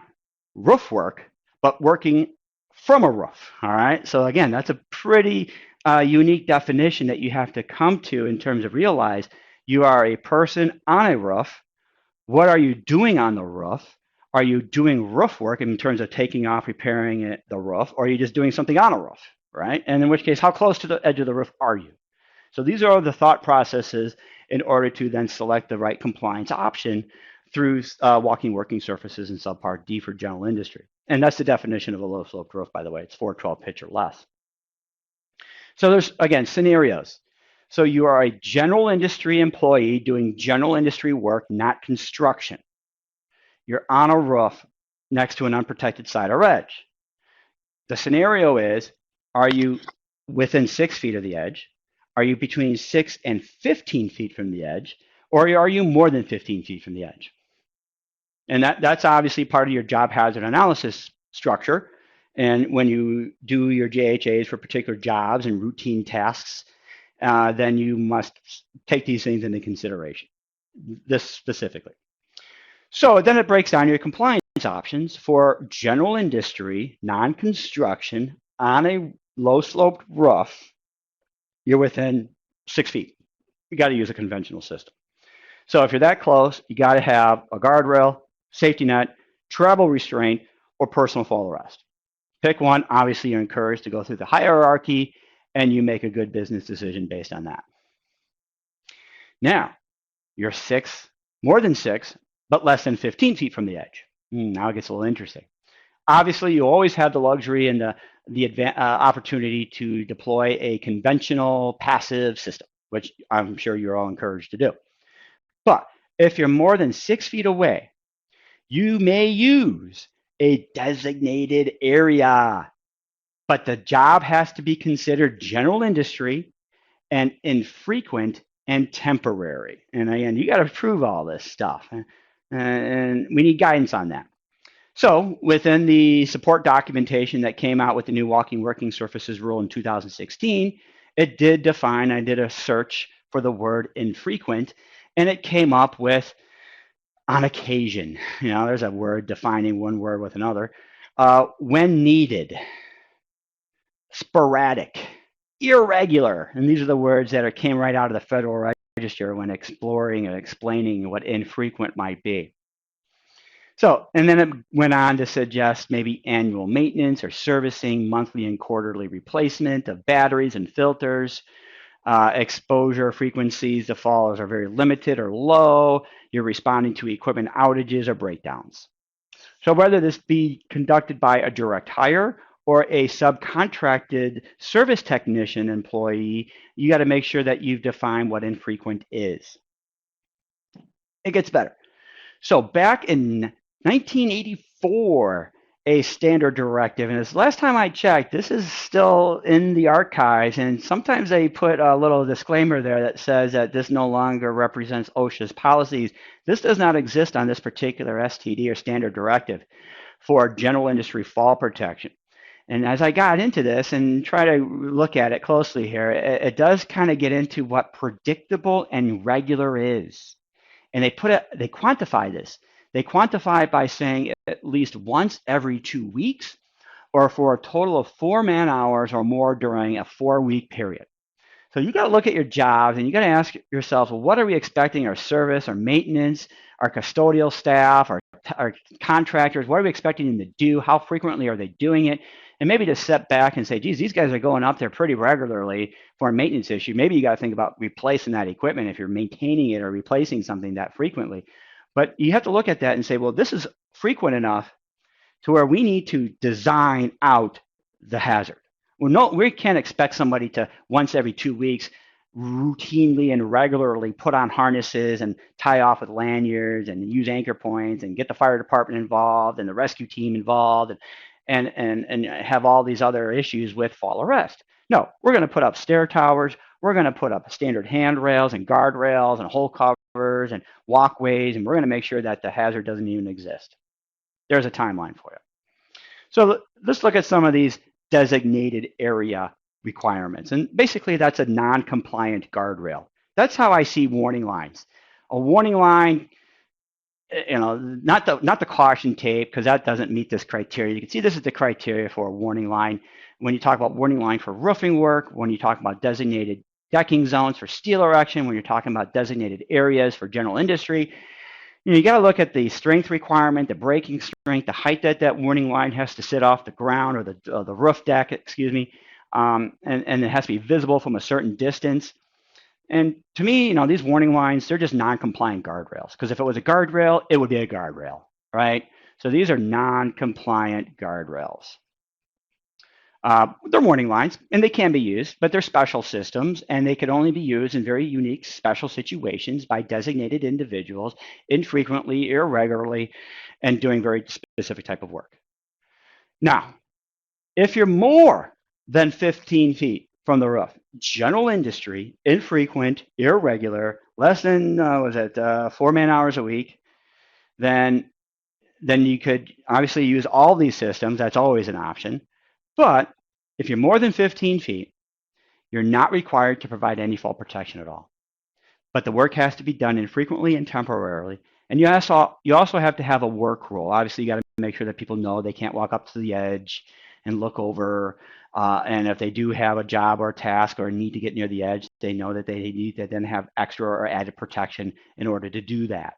roof work, but working from a roof, all right? So again, that's a pretty unique definition that you have to come to in terms of realize you are a person on a roof. What are you doing on the roof? Are you doing roof work in terms of taking off, repairing the roof, or are you just doing something on a roof, right? And in which case, how close to the edge of the roof are you? So these are the thought processes in order to then select the right compliance option through walking working surfaces in subpart D for general industry. And that's the definition of a low sloped roof, by the way. It's 412 pitch or less. So there's, again, scenarios. So you are a general industry employee doing general industry work, not construction. You're on a roof next to an unprotected side or edge. The scenario is, are you within 6 feet of the edge? Are you between 6 and 15 feet from the edge? Or are you more than 15 feet from the edge? And that's obviously part of your job hazard analysis structure. And when you do your JHAs for particular jobs and routine tasks, then you must take these things into consideration, this specifically. So then it breaks down your compliance options for general industry, non-construction, on a low-sloped roof. You're within 6 feet. You got to use a conventional system. So if you're that close, you got to have a guardrail, safety net, travel restraint, or personal fall arrest. Pick one. Obviously, you're encouraged to go through the hierarchy, and you make a good business decision based on that. Now, you're more than 6, but less than 15 feet from the edge. Now it gets a little interesting. Obviously, you always have the luxury and the opportunity to deploy a conventional passive system, which I'm sure you're all encouraged to do. But if you're more than 6 feet away, you may use a designated area, but the job has to be considered general industry and infrequent and temporary. And again, you got to prove all this stuff. And we need guidance on that. So within the support documentation that came out with the new walking working surfaces rule in 2016, it did define, I did a search for the word infrequent, and it came up with on occasion. There's a word defining one word with another. When needed, sporadic, irregular, and these are the words that came right out of the Federal Register when exploring and explaining what infrequent might be. So, and then it went on to suggest maybe annual maintenance or servicing, monthly and quarterly replacement of batteries and filters, exposure frequencies to falls are very limited or low. You're responding to equipment outages or breakdowns. So whether this be conducted by a direct hire or a subcontracted service technician employee, you got to make sure that you've defined what infrequent is. It gets better. So back in 1984, a standard directive, and this last time I checked, this is still in the archives, and sometimes they put a little disclaimer there that says that this no longer represents OSHA's policies. This does not exist on this particular STD or standard directive for general industry fall protection. And as I got into this and try to look at it closely here, it does kind of get into what predictable and regular is. And they quantify this. They quantify it by saying at least once every 2 weeks or for a total of 4 man-hours or more during a 4-week period. So you got to look at your jobs and you got to ask yourself, well, what are we expecting our service, our maintenance, our custodial staff, our contractors, what are we expecting them to do? How frequently are they doing it? And maybe to step back and say, geez, these guys are going up there pretty regularly for a maintenance issue. Maybe you got to think about replacing that equipment if you're maintaining it or replacing something that frequently. But you have to look at that and say, well, this is frequent enough to where we need to design out the hazard. Well, no, we can't expect somebody to once every 2 weeks routinely and regularly put on harnesses and tie off with lanyards and use anchor points and get the fire department involved and the rescue team involved and have all these other issues with fall arrest. No, we're going to put up stair towers. We're going to put up standard handrails and guardrails and hole covers and walkways, and we're going to make sure that the hazard doesn't even exist. There's a timeline for it. So let's look at some of these designated area requirements. And basically, that's a non-compliant guardrail. That's how I see warning lines. A warning line, not the caution tape, because that doesn't meet this criteria. You can see this is the criteria for a warning line. When you talk about warning line for roofing work, when you talk about designated decking zones for steel erection, when you're talking about designated areas for general industry, you got to look at the strength requirement, the breaking strength, the height that warning line has to sit off the ground or the roof deck, and it has to be visible from a certain distance. And to me, these warning lines, they're just non-compliant guardrails. Because if it was a guardrail, it would be a guardrail, right? So these are non-compliant guardrails. They're warning lines, and they can be used, but they're special systems, and they can only be used in very unique special situations by designated individuals, infrequently, irregularly, and doing very specific type of work. Now, if you're more than 15 feet from the roof, general industry, infrequent, irregular, less than 4 man-hours a week, then you could obviously use all these systems. That's always an option. But if you're more than 15 feet, you're not required to provide any fall protection at all. But the work has to be done infrequently and temporarily. And you also have to have a work rule. Obviously, you got to make sure that people know they can't walk up to the edge and look over. And if they do have a job or a task or need to get near the edge, they know that they need to then have extra or added protection in order to do that.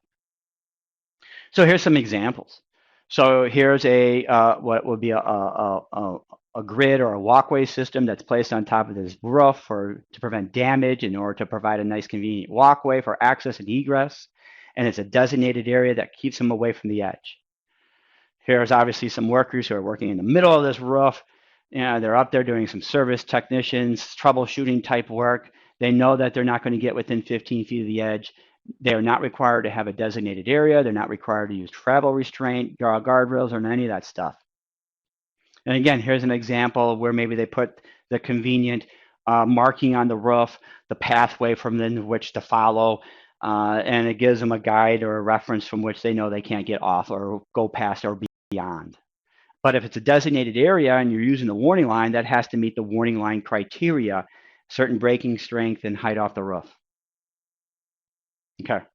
So here's some examples. So here's what would be a grid or a walkway system that's placed on top of this roof to prevent damage in order to provide a nice convenient walkway for access and egress. And it's a designated area that keeps them away from the edge. Here's obviously some workers who are working in the middle of this roof. They're up there doing some service technicians, troubleshooting type work. They know that they're not going to get within 15 feet of the edge. They're not required to have a designated area. They're not required to use travel restraint, guardrails, or any of that stuff. And again, here's an example where maybe they put the convenient marking on the roof, the pathway from which to follow, and it gives them a guide or a reference from which they know they can't get off or go past or beyond. But if it's a designated area and you're using the warning line, that has to meet the warning line criteria, certain breaking strength and height off the roof. Okay,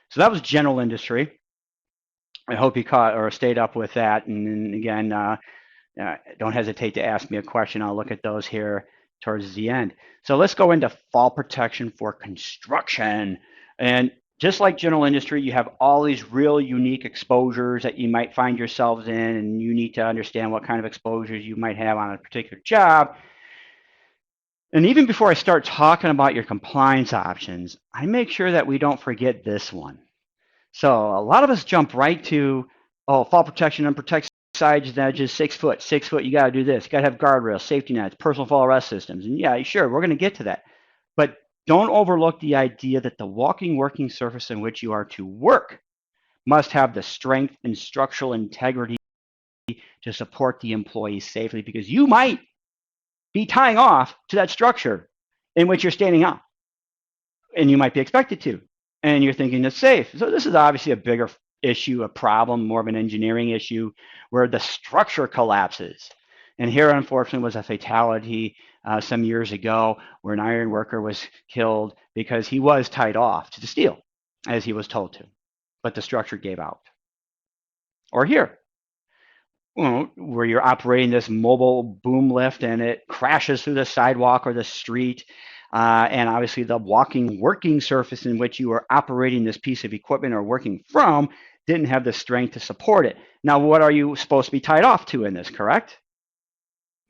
so that was general industry. I hope you caught or stayed up with that. And again, don't hesitate to ask me a question. I'll look at those here towards the end. So let's go into fall protection for construction. And just like general industry, you have all these real unique exposures that you might find yourselves in, and you need to understand what kind of exposures you might have on a particular job. And even before I start talking about your compliance options, I make sure that we don't forget this one. So a lot of us jump right to, oh, fall protection, unprotected sides and edges, 6 foot, 6 foot, you got to do this. You got to have guardrails, safety nets, personal fall arrest systems. And yeah, sure, we're going to get to that. But don't overlook the idea that the walking working surface in which you are to work must have the strength and structural integrity to support the employees safely, because you might be tying off to that structure in which you're standing on, and you might be expected to, and you're thinking it's safe. So this is obviously a bigger issue, a problem, more of an engineering issue where the structure collapses. And here, unfortunately, was a fatality some years ago where an iron worker was killed because he was tied off to the steel as he was told to, but the structure gave out. Or here, where you're operating this mobile boom lift and it crashes through the sidewalk or the street, and obviously the walking working surface in which you are operating this piece of equipment or working from didn't have the strength to support it. Now, what are you supposed to be tied off to in this, correct?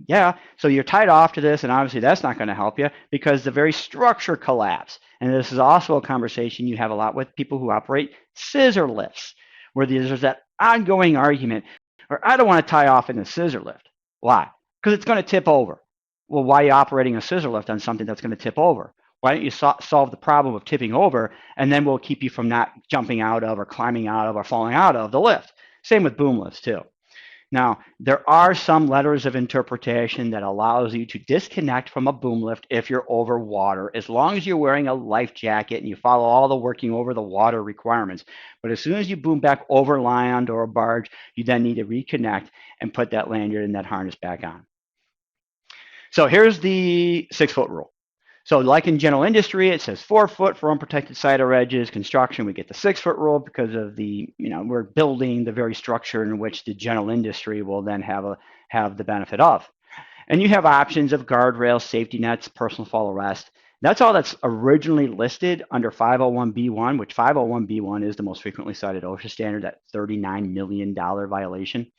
Yeah, so you're tied off to this, and obviously that's not going to help you because the very structure collapsed. And this is also a conversation you have a lot with people who operate scissor lifts, where there's that ongoing argument, or I don't want to tie off in a scissor lift. Why? Because it's going to tip over. Well, why are you operating a scissor lift on something that's going to tip over? Why don't you solve the problem of tipping over, and then we'll keep you from not jumping out of or climbing out of or falling out of the lift. Same with boom lifts too. Now, there are some letters of interpretation that allows you to disconnect from a boom lift if you're over water, as long as you're wearing a life jacket and you follow all the working over the water requirements. But as soon as you boom back over land or a barge, you then need to reconnect and put that lanyard and that harness back on. So here's the 6 foot rule. So like in general industry, it says 4 foot for unprotected side or edges. Construction, we get the 6 foot rule because of the, we're building the very structure in which the general industry will then have the benefit of. And you have options of guardrails, safety nets, personal fall arrest. That's all that's originally listed under 501b1, which 501b1 is the most frequently cited OSHA standard, that $39 million violation.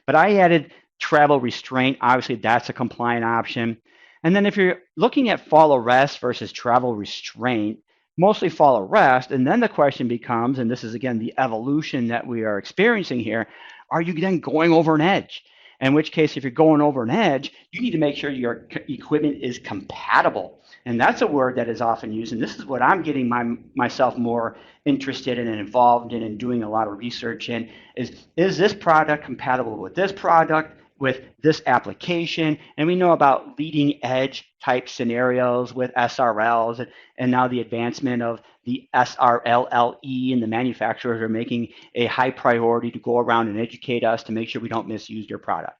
But I added travel restraint. Obviously, that's a compliant option. And then if you're looking at fall arrest versus travel restraint, mostly fall arrest, and then the question becomes, and this is again the evolution that we are experiencing here, are you then going over an edge? In which case, if you're going over an edge, you need to make sure your equipment is compatible. And that's a word that is often used, and this is what I'm getting myself more interested in and involved in and doing a lot of research in, is this product compatible with this product, with this application? And we know about leading edge type scenarios with SRLs, and now the advancement of the SRLLE, and the manufacturers are making a high priority to go around and educate us to make sure we don't misuse your product.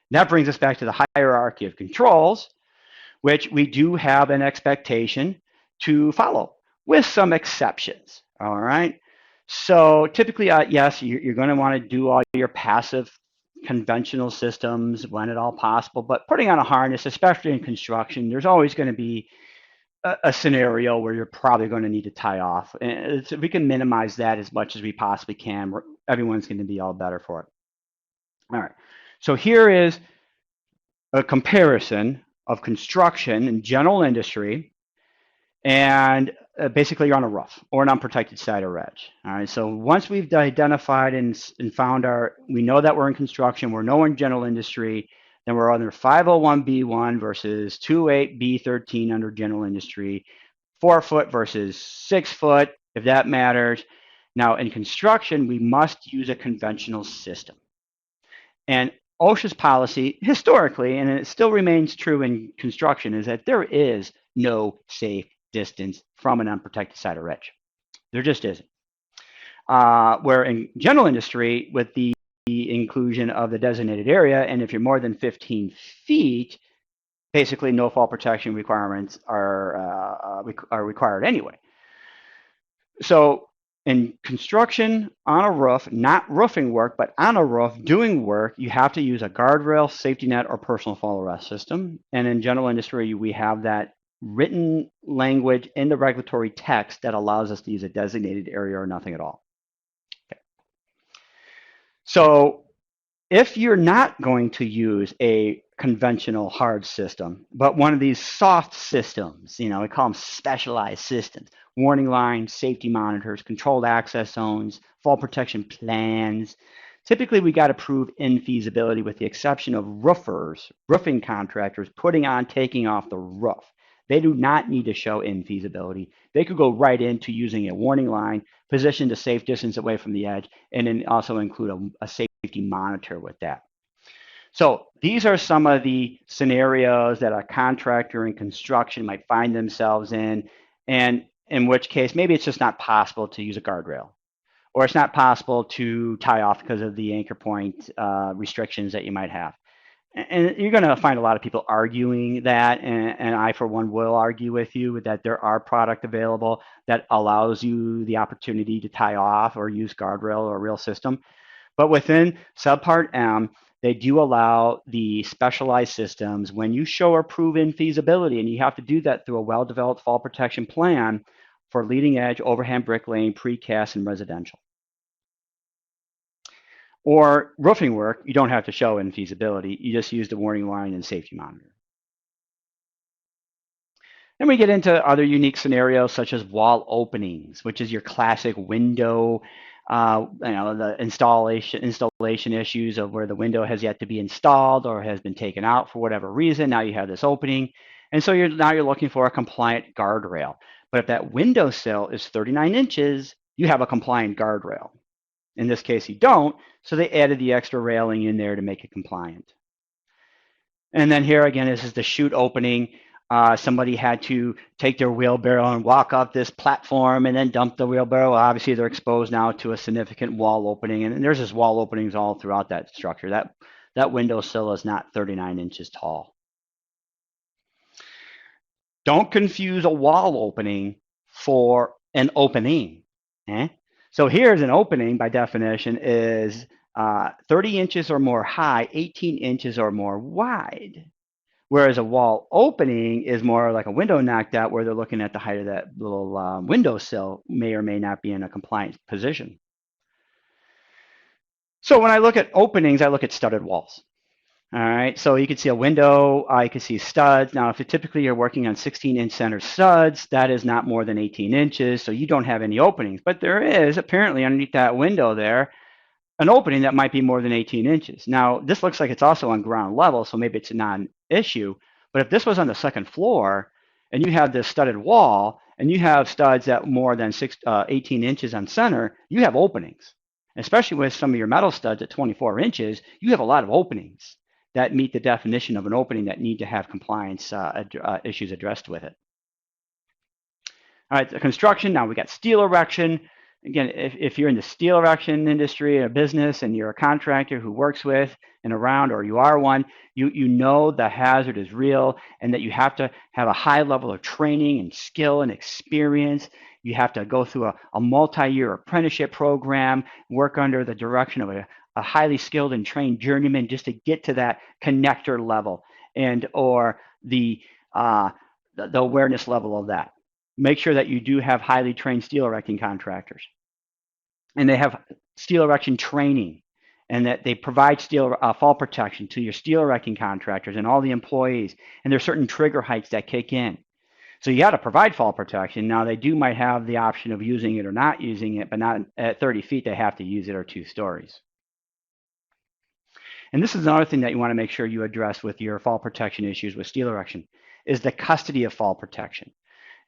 And that brings us back to the hierarchy of controls, which we do have an expectation to follow with some exceptions. All right. So typically, yes, you're going to want to do all your passive conventional systems when at all possible, but putting on a harness, especially in construction, there's always going to be a scenario where you're probably going to need to tie off. And we can minimize that as much as we possibly can. Everyone's going to be all better for it. All right. So here is a comparison of construction and general industry, and basically you're on a roof or an unprotected side or edge. All right, so once we've identified and found we know that we're in construction, we're no in general industry, then we're under 501b1 versus 28b13 under general industry, 4 foot versus 6 foot, if that matters. Now in construction, we must use a conventional system. And OSHA's policy historically, and it still remains true in construction, is that there is no safe distance from an unprotected site or ridge. There just isn't. Where in general industry, with the inclusion of the designated area, and if you're more than 15 feet, basically no fall protection requirements are required anyway. So in construction on a roof, not roofing work, but on a roof doing work, you have to use a guardrail, safety net, or personal fall arrest system. And in general industry, we have that written language in the regulatory text that allows us to use a designated area or nothing at all. Okay. So if you're not going to use a conventional hard system, but one of these soft systems, we call them specialized systems, warning lines, safety monitors, controlled access zones, fall protection plans. Typically, we got to prove infeasibility with the exception of roofing contractors putting on, taking off the roof. They do not need to show infeasibility. They could go right into using a warning line, positioned a safe distance away from the edge, and then also include a safety monitor with that. So these are some of the scenarios that a contractor in construction might find themselves in, and in which case maybe it's just not possible to use a guardrail, or it's not possible to tie off because of the anchor point restrictions that you might have. And you're going to find a lot of people arguing that, and I, for one, will argue with you that there are product available that allows you the opportunity to tie off or use guardrail or a real system. But within subpart M, they do allow the specialized systems when you show or prove infeasibility, and you have to do that through a well-developed fall protection plan for leading edge, overhand bricklaying, precast, and residential. Or roofing work, you don't have to show infeasibility. You just use the warning line and safety monitor. Then we get into other unique scenarios such as wall openings, which is your classic window, the installation issues of where the window has yet to be installed or has been taken out for whatever reason. Now you have this opening, and so now you're looking for a compliant guardrail. But if that windowsill is 39 inches, you have a compliant guardrail. In this case, you don't, so they added the extra railing in there to make it compliant. And then here again, this is the chute opening. Somebody had to take their wheelbarrow and walk up this platform and then dump the wheelbarrow. Obviously, they're exposed now to a significant wall opening, and there's just wall openings all throughout that structure. That windowsill is not 39 inches tall. Don't confuse a wall opening for an opening. So here's an opening, by definition, is 30 inches or more high, 18 inches or more wide. Whereas a wall opening is more like a window knocked out where they're looking at the height of that little windowsill may or may not be in a compliant position. So when I look at openings, I look at studded walls. All right, so you can see a window, you can see studs. Now, if typically you're working on 16-inch center studs, that is not more than 18 inches, so you don't have any openings. But there is apparently underneath that window there an opening that might be more than 18 inches. Now, this looks like it's also on ground level, so maybe it's a non-issue. But if this was on the second floor and you have this studded wall and you have studs at more than 18 inches on center, you have openings. Especially with some of your metal studs at 24 inches, you have a lot of openings that meet the definition of an opening that need to have compliance issues addressed with it. All right, the construction, now we got steel erection. Again, if you're in the steel erection industry or business and you're a contractor who works with and around, or you are one, you know the hazard is real and that you have to have a high level of training and skill and experience. You have to go through a multi-year apprenticeship program, work under the direction of a highly skilled and trained journeyman just to get to that connector level and or the awareness level of that. Make sure that you do have highly trained steel erecting contractors, and they have steel erection training, and that they provide steel fall protection to your steel erecting contractors and all the employees. And there's certain trigger heights that kick in. So you got to provide fall protection. Now they might have the option of using it or not using it, but not at 30 feet. They have to use it or 2 stories. And this is another thing that you want to make sure you address with your fall protection issues with steel erection is the custody of fall protection.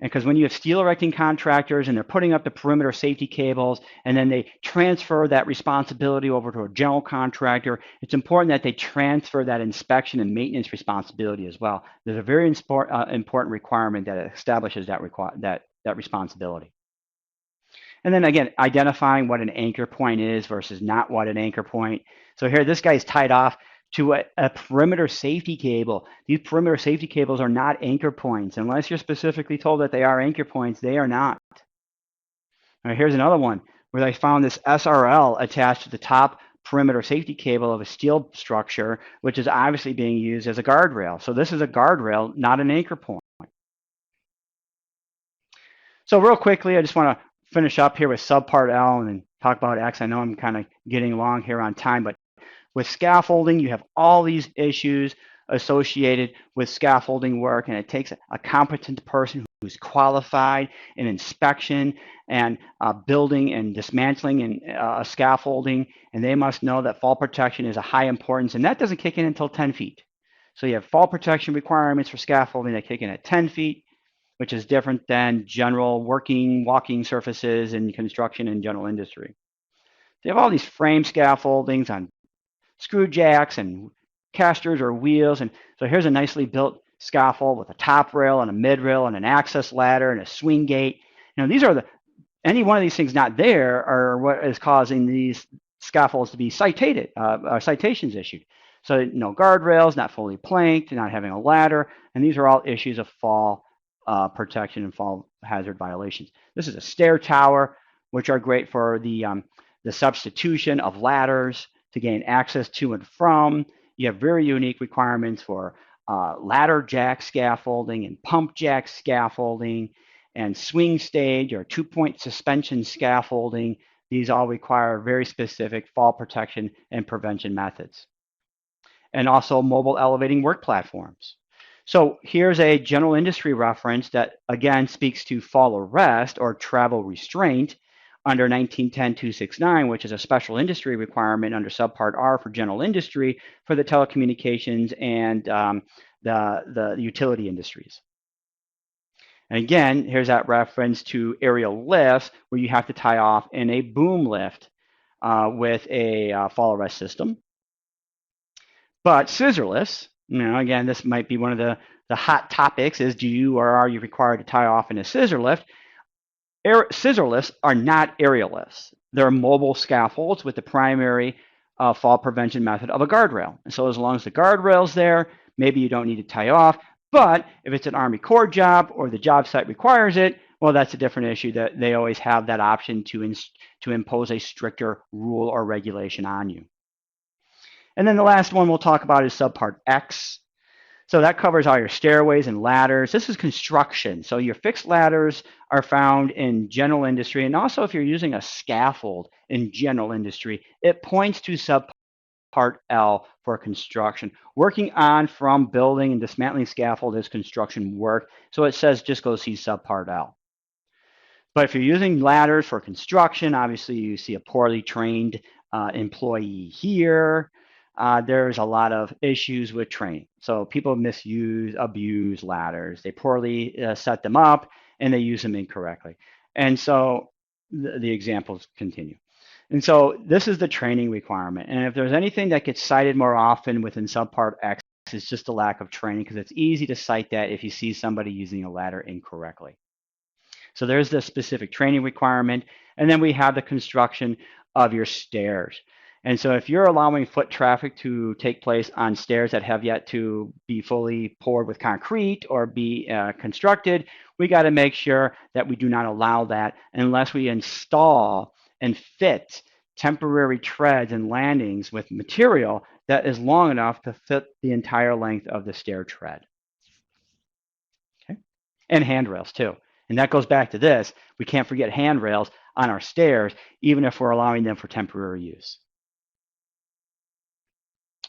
And because when you have steel erecting contractors and they're putting up the perimeter safety cables and then they transfer that responsibility over to a general contractor, it's important that they transfer that inspection and maintenance responsibility as well. There's a very important requirement that establishes that responsibility. And then again, identifying what an anchor point is versus not what an anchor point. So here, this guy's tied off to a perimeter safety cable. These perimeter safety cables are not anchor points. Unless you're specifically told that they are anchor points, they are not. All right, here's another one where they found this SRL attached to the top perimeter safety cable of a steel structure, which is obviously being used as a guardrail. So this is a guardrail, not an anchor point. So real quickly, I just want to finish up here with subpart L and then talk about X. I know I'm kind of getting long here on time, but with scaffolding, you have all these issues associated with scaffolding work, and it takes a competent person who's qualified in inspection and building and dismantling and scaffolding, and they must know that fall protection is a high importance, and that doesn't kick in until 10 feet. So you have fall protection requirements for scaffolding that kick in at 10 feet, which is different than general walking surfaces in construction and general industry. They have all these frame scaffoldings on screw jacks and casters or wheels. And so here's a nicely built scaffold with a top rail and a mid rail and an access ladder and a swing gate. These are any one of these things not there are what is causing these scaffolds to be citations issued. So no guardrails, not fully planked, not having a ladder, and these are all issues of fall protection and fall hazard violations. This is a stair tower, which are great for the substitution of ladders to gain access to and from. You have very unique requirements for ladder jack scaffolding and pump jack scaffolding and swing stage or 2-point suspension scaffolding. These all require very specific fall protection and prevention methods. And also mobile elevating work platforms. So here's a general industry reference that again speaks to fall arrest or travel restraint under 1910-269, which is a special industry requirement under subpart R for general industry for the telecommunications and the utility industries. And again, here's that reference to aerial lifts where you have to tie off in a boom lift with a fall arrest system. But scissor lifts, again, this might be one of the hot topics is do you or are you required to tie off in a scissor lift? Scissor lifts are not aerial lifts. They're mobile scaffolds with the primary fall prevention method of a guardrail. And so as long as the guardrail's there, maybe you don't need to tie off. But if it's an Army Corps job or the job site requires it, well, that's a different issue that they always have that option to impose a stricter rule or regulation on you. And then the last one we'll talk about is subpart X. So that covers all your stairways and ladders. This is construction. So your fixed ladders are found in general industry. And also if you're using a scaffold in general industry, it points to subpart L for construction. Working on, from, building, and dismantling scaffold is construction work. So it says just go see subpart L. But if you're using ladders for construction, obviously you see a poorly trained employee here. There's a lot of issues with training. So people abuse ladders. They poorly set them up and they use them incorrectly. And so the examples continue. And so this is the training requirement. And if there's anything that gets cited more often within subpart X, it's just a lack of training because it's easy to cite that if you see somebody using a ladder incorrectly. So there's the specific training requirement. And then we have the construction of your stairs. And so if you're allowing foot traffic to take place on stairs that have yet to be fully poured with concrete or be constructed, we got to make sure that we do not allow that unless we install and fit temporary treads and landings with material that is long enough to fit the entire length of the stair tread. Okay? And handrails too. And that goes back to this. We can't forget handrails on our stairs, even if we're allowing them for temporary use.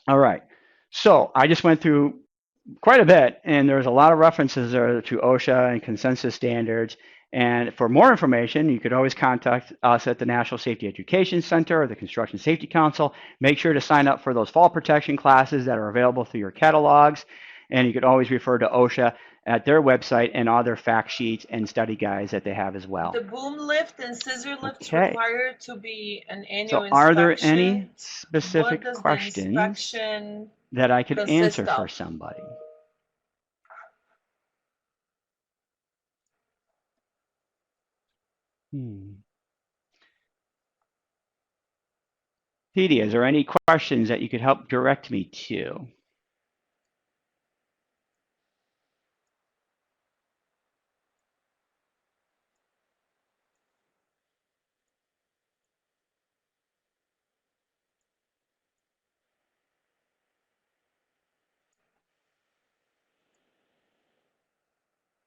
All right, so I just went through quite a bit, and there's a lot of references there to OSHA and consensus standards. And for more information, you could always contact us at the National Safety Education Center or the Construction Safety Council. Make sure to sign up for those fall protection classes that are available through your catalogs. And you could always refer to OSHA at their website and other fact sheets and study guides that they have as well. The boom lift and scissor lifts Okay. require to be an annual So are there inspection. any What specific does the questions inspection that I could consist answer for of? somebody? Petey, is there any questions that you could help direct me to?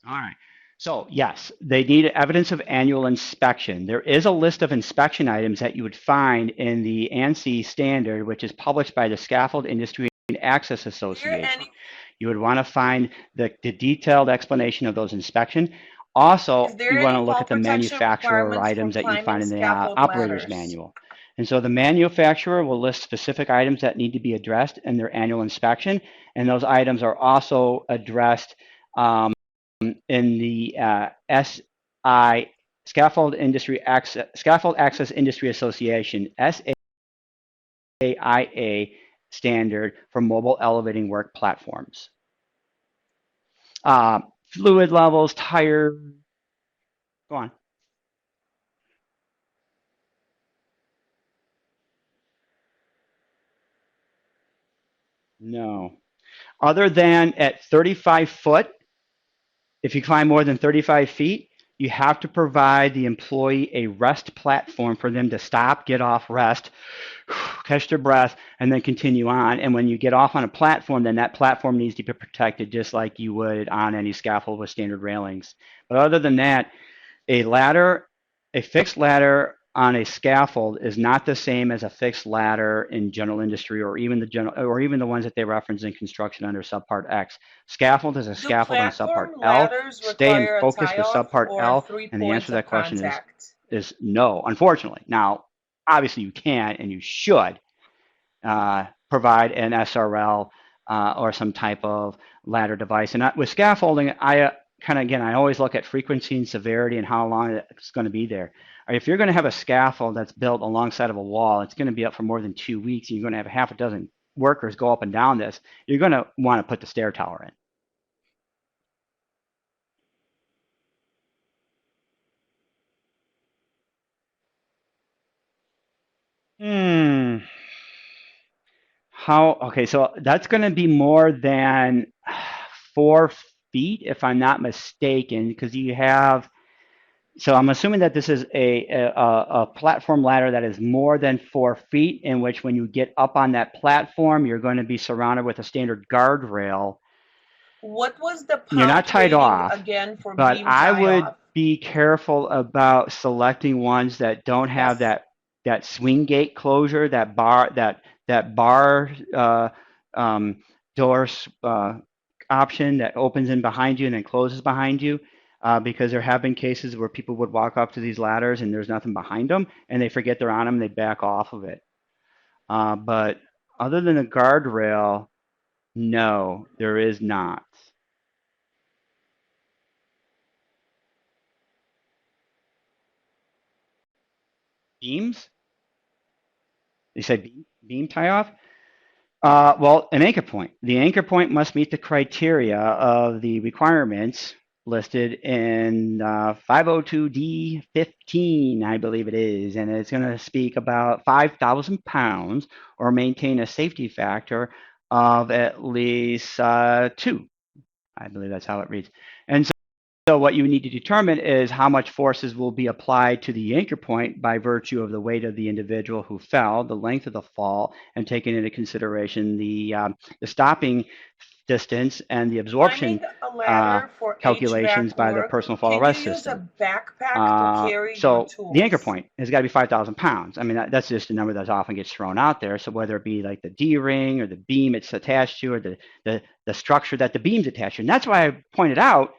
All right. So yes, they need evidence of annual inspection. There is a list of inspection items that you would find in the ANSI standard, which is published by the Scaffold Industry and Access Association. You would want to find the detailed explanation of those inspections. Also, you want to look at the manufacturer items that you find in the operator's manual. And so the manufacturer will list specific items that need to be addressed in their annual inspection, and those items are also addressed in the SI Scaffold Access Industry Association SAIA standard for mobile elevating work platforms. Fluid levels, tire. Go on. No. Other than at 35 foot, if you climb more than 35 feet, you have to provide the employee a rest platform for them to stop, get off, rest, catch their breath, and then continue on. And when you get off on a platform, then that platform needs to be protected just like you would on any scaffold with standard railings. But other than that, a ladder, a fixed ladder on a scaffold is not the same as a fixed ladder in general industry or even the ones that they reference in construction under subpart X. Scaffold is a scaffold on subpart L. Stay in focus with subpart L, and the answer to that question is no, unfortunately. Now, obviously you can and you should provide an SRL or some type of ladder device. And with scaffolding, I always look at frequency and severity and how long it's going to be there. If you're going to have a scaffold that's built alongside of a wall, it's going to be up for more than 2 weeks, and you're going to have half a dozen workers go up and down this, you're going to want to put the stair tower in. Okay, so that's going to be more than 4 feet, if I'm not mistaken, because you have. So I'm assuming that this is a platform ladder that is more than 4 feet, in which when you get up on that platform, you're going to be surrounded with a standard guardrail. What was the You're not tied off, again for but beam I would tie-off? be careful about selecting ones that don't have that swing gate closure, that bar door option that opens in behind you and then closes behind you. Because there have been cases where people would walk up to these ladders and there's nothing behind them, and they forget they're on them, they back off of it. But other than a guardrail, no, there is not. Beams? You said beam tie off? Well, an anchor point. The anchor point must meet the criteria of the requirements listed in 502D15, I believe it is, and it's going to speak about 5,000 pounds or maintain a safety factor of at least 2. I believe that's how it reads. And so what you need to determine is how much forces will be applied to the anchor point by virtue of the weight of the individual who fell, the length of the fall, and taking into consideration the stopping distance and the absorption calculations by the personal fall arrest system. So the anchor point has got to be 5,000 pounds. I mean, that's just a number that often gets thrown out there. So whether it be like the D-ring or the beam it's attached to or the structure that the beam's attached to. And that's why I pointed out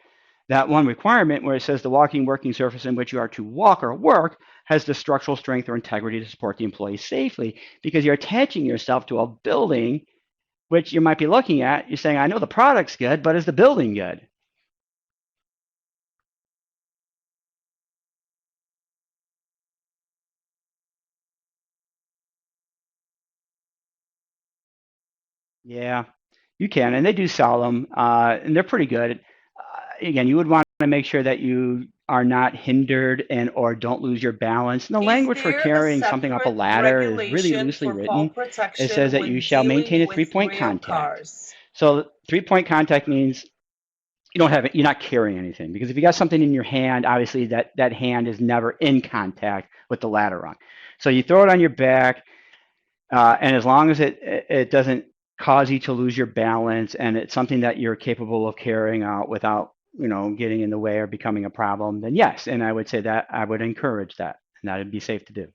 that one requirement where it says the walking working surface in which you are to walk or work has the structural strength or integrity to support the employee safely, because you're attaching yourself to a building which you might be looking at. You're saying, I know the product's good, but is the building good? Yeah, you can, and they do sell them, and they're pretty good. Again, you would want to make sure that you are not hindered and or don't lose your balance. And the Is language for there a carrying something up a separate ladder is really regulation loosely for fall written. It says protection that you when shall maintain dealing a with three-point rail contact. cars? So three-point contact means you don't have it, you're not carrying anything because if you got something in your hand, obviously that hand is never in contact with the ladder rung. So you throw it on your back, and as long as it doesn't cause you to lose your balance and it's something that you're capable of carrying out without getting in the way or becoming a problem, then yes. And I would say that I would encourage that, and that would be safe to do.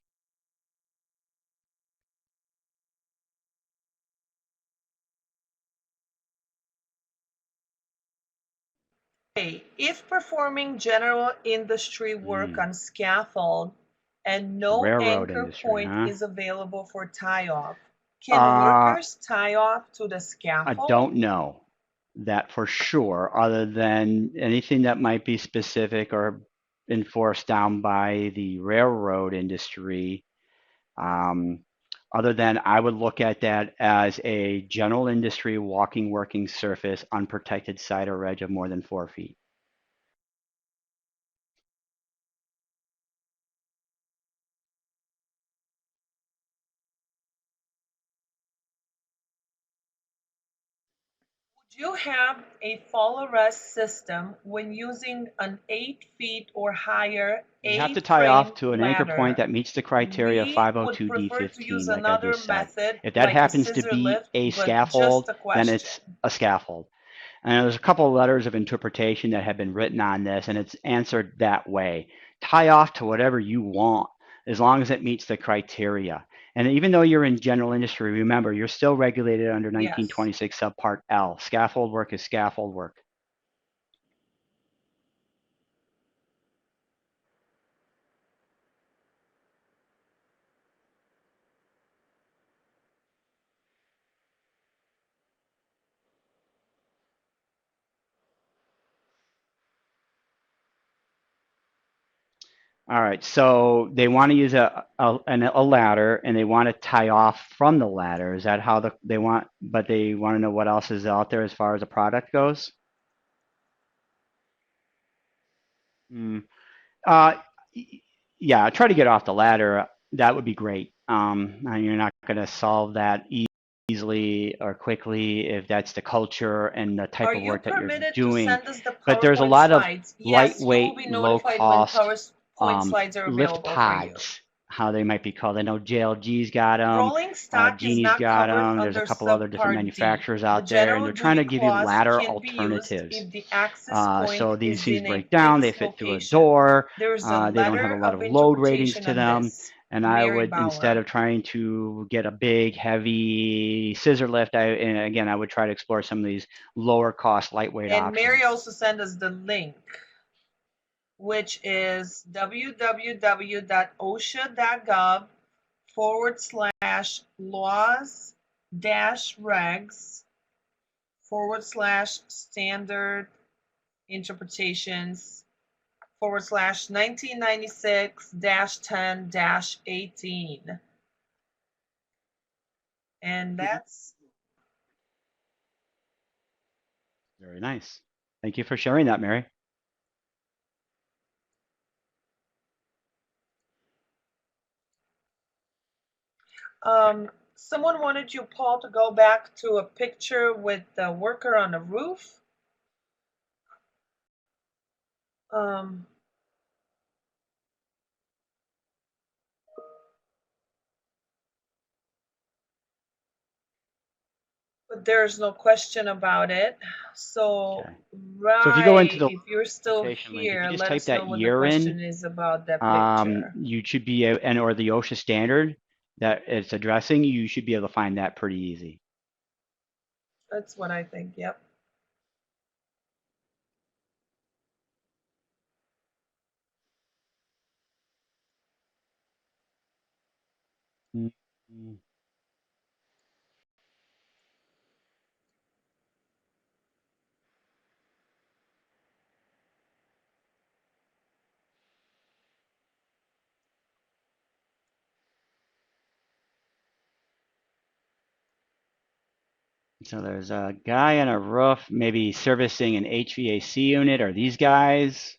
Okay, if performing general industry work Mm, on scaffold and the no railroad anchor industry, point huh? is available for tie-off, can Uh, workers tie off to the I scaffold? don't know that for sure, other than anything that might be specific or enforced down by the railroad industry. Um, Other than I would look at that as a general industry walking working surface, unprotected side or edge of more than 4 feet. Would you have a fall arrest system when using an 8 feet or higher You have to tie off A-frame to an anchor point ladder? that meets the criteria of We would prefer to use 502D15, like I another just said. method If that like a happens to scissor be lift, a but just scaffold, a then question. it's a scaffold. And there's a couple of letters of interpretation that have been written on this, and it's answered that way. Tie off to whatever you want, as long as it meets the criteria. And even though you're in general industry, remember, you're still regulated under Yes. 1926 subpart L. Scaffold work is scaffold work. All right, so they want to use a ladder, and they want to tie off from the ladder. Is that how they want? But they want to know what else is out there as far as a product goes. Hmm. Uh, yeah, try to get off the ladder. That would be great. And you're not going to solve that easily or quickly if that's the culture and the Are type of you work that you're permitted to doing. send us the But there's a PowerPoint lot of slides? Yes, you will lightweight, be low notified when cost PowerPoint slides are lift available for you. pods, how they might be called. I know JLG's got them, Rolling stock is Genie's not got covered them. There's a under couple other different Subpart D. manufacturers The out there, and general they're trying duty to give you clause ladder can be used alternatives. if the access point So these is things in a break down, they fixed fit through a location. door, There is a they don't have a letter lot of of load ratings interpretation to on them. this. And I Mary would, instead Bauer. of trying to get a big, heavy scissor lift, and again, I would try to explore some of these lower cost, lightweight And Mary options. also sent us the link, which is www.osha.gov /laws regs standard interpretations /1996-10-18. And that's Very nice. Thank you for sharing that, Mary. someone wanted you, Paul, to go back to a picture with the worker on the roof. Um, but there's no question about it. So, Okay. So if you go into right, the if you're still interpretation link, if you here, just let type us know that what the year in, question is about that picture. you should be, and or the OSHA standard that it's addressing, you should be able to find that pretty easy. That's what I think. Yep. Mm. So there's a guy on a roof, maybe servicing an HVAC unit, or these guys.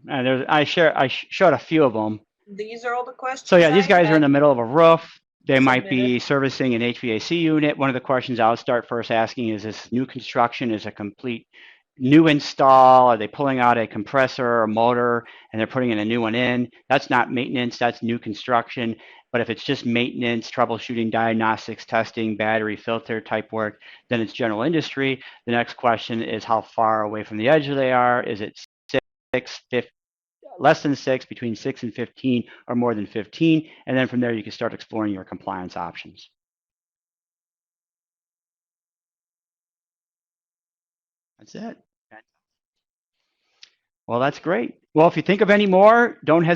And I showed a few of them. These are all the So questions yeah, these I guys are in had the middle of a roof. They might submitted. be servicing an HVAC unit. One of the questions I would start first asking is this new construction, is a complete new install? Are they pulling out a compressor or motor and they're putting in a new one in? That's not maintenance, that's new construction. But if it's just maintenance, troubleshooting, diagnostics, testing, battery filter type work, then it's general industry. The next question is how far away from the edge they are. Is it 6, 50, less than 6, between 6 and 15, or more than 15? And then from there, you can start exploring your compliance options. That's it. Well, that's great. Well, if you think of any more, don't hesitate.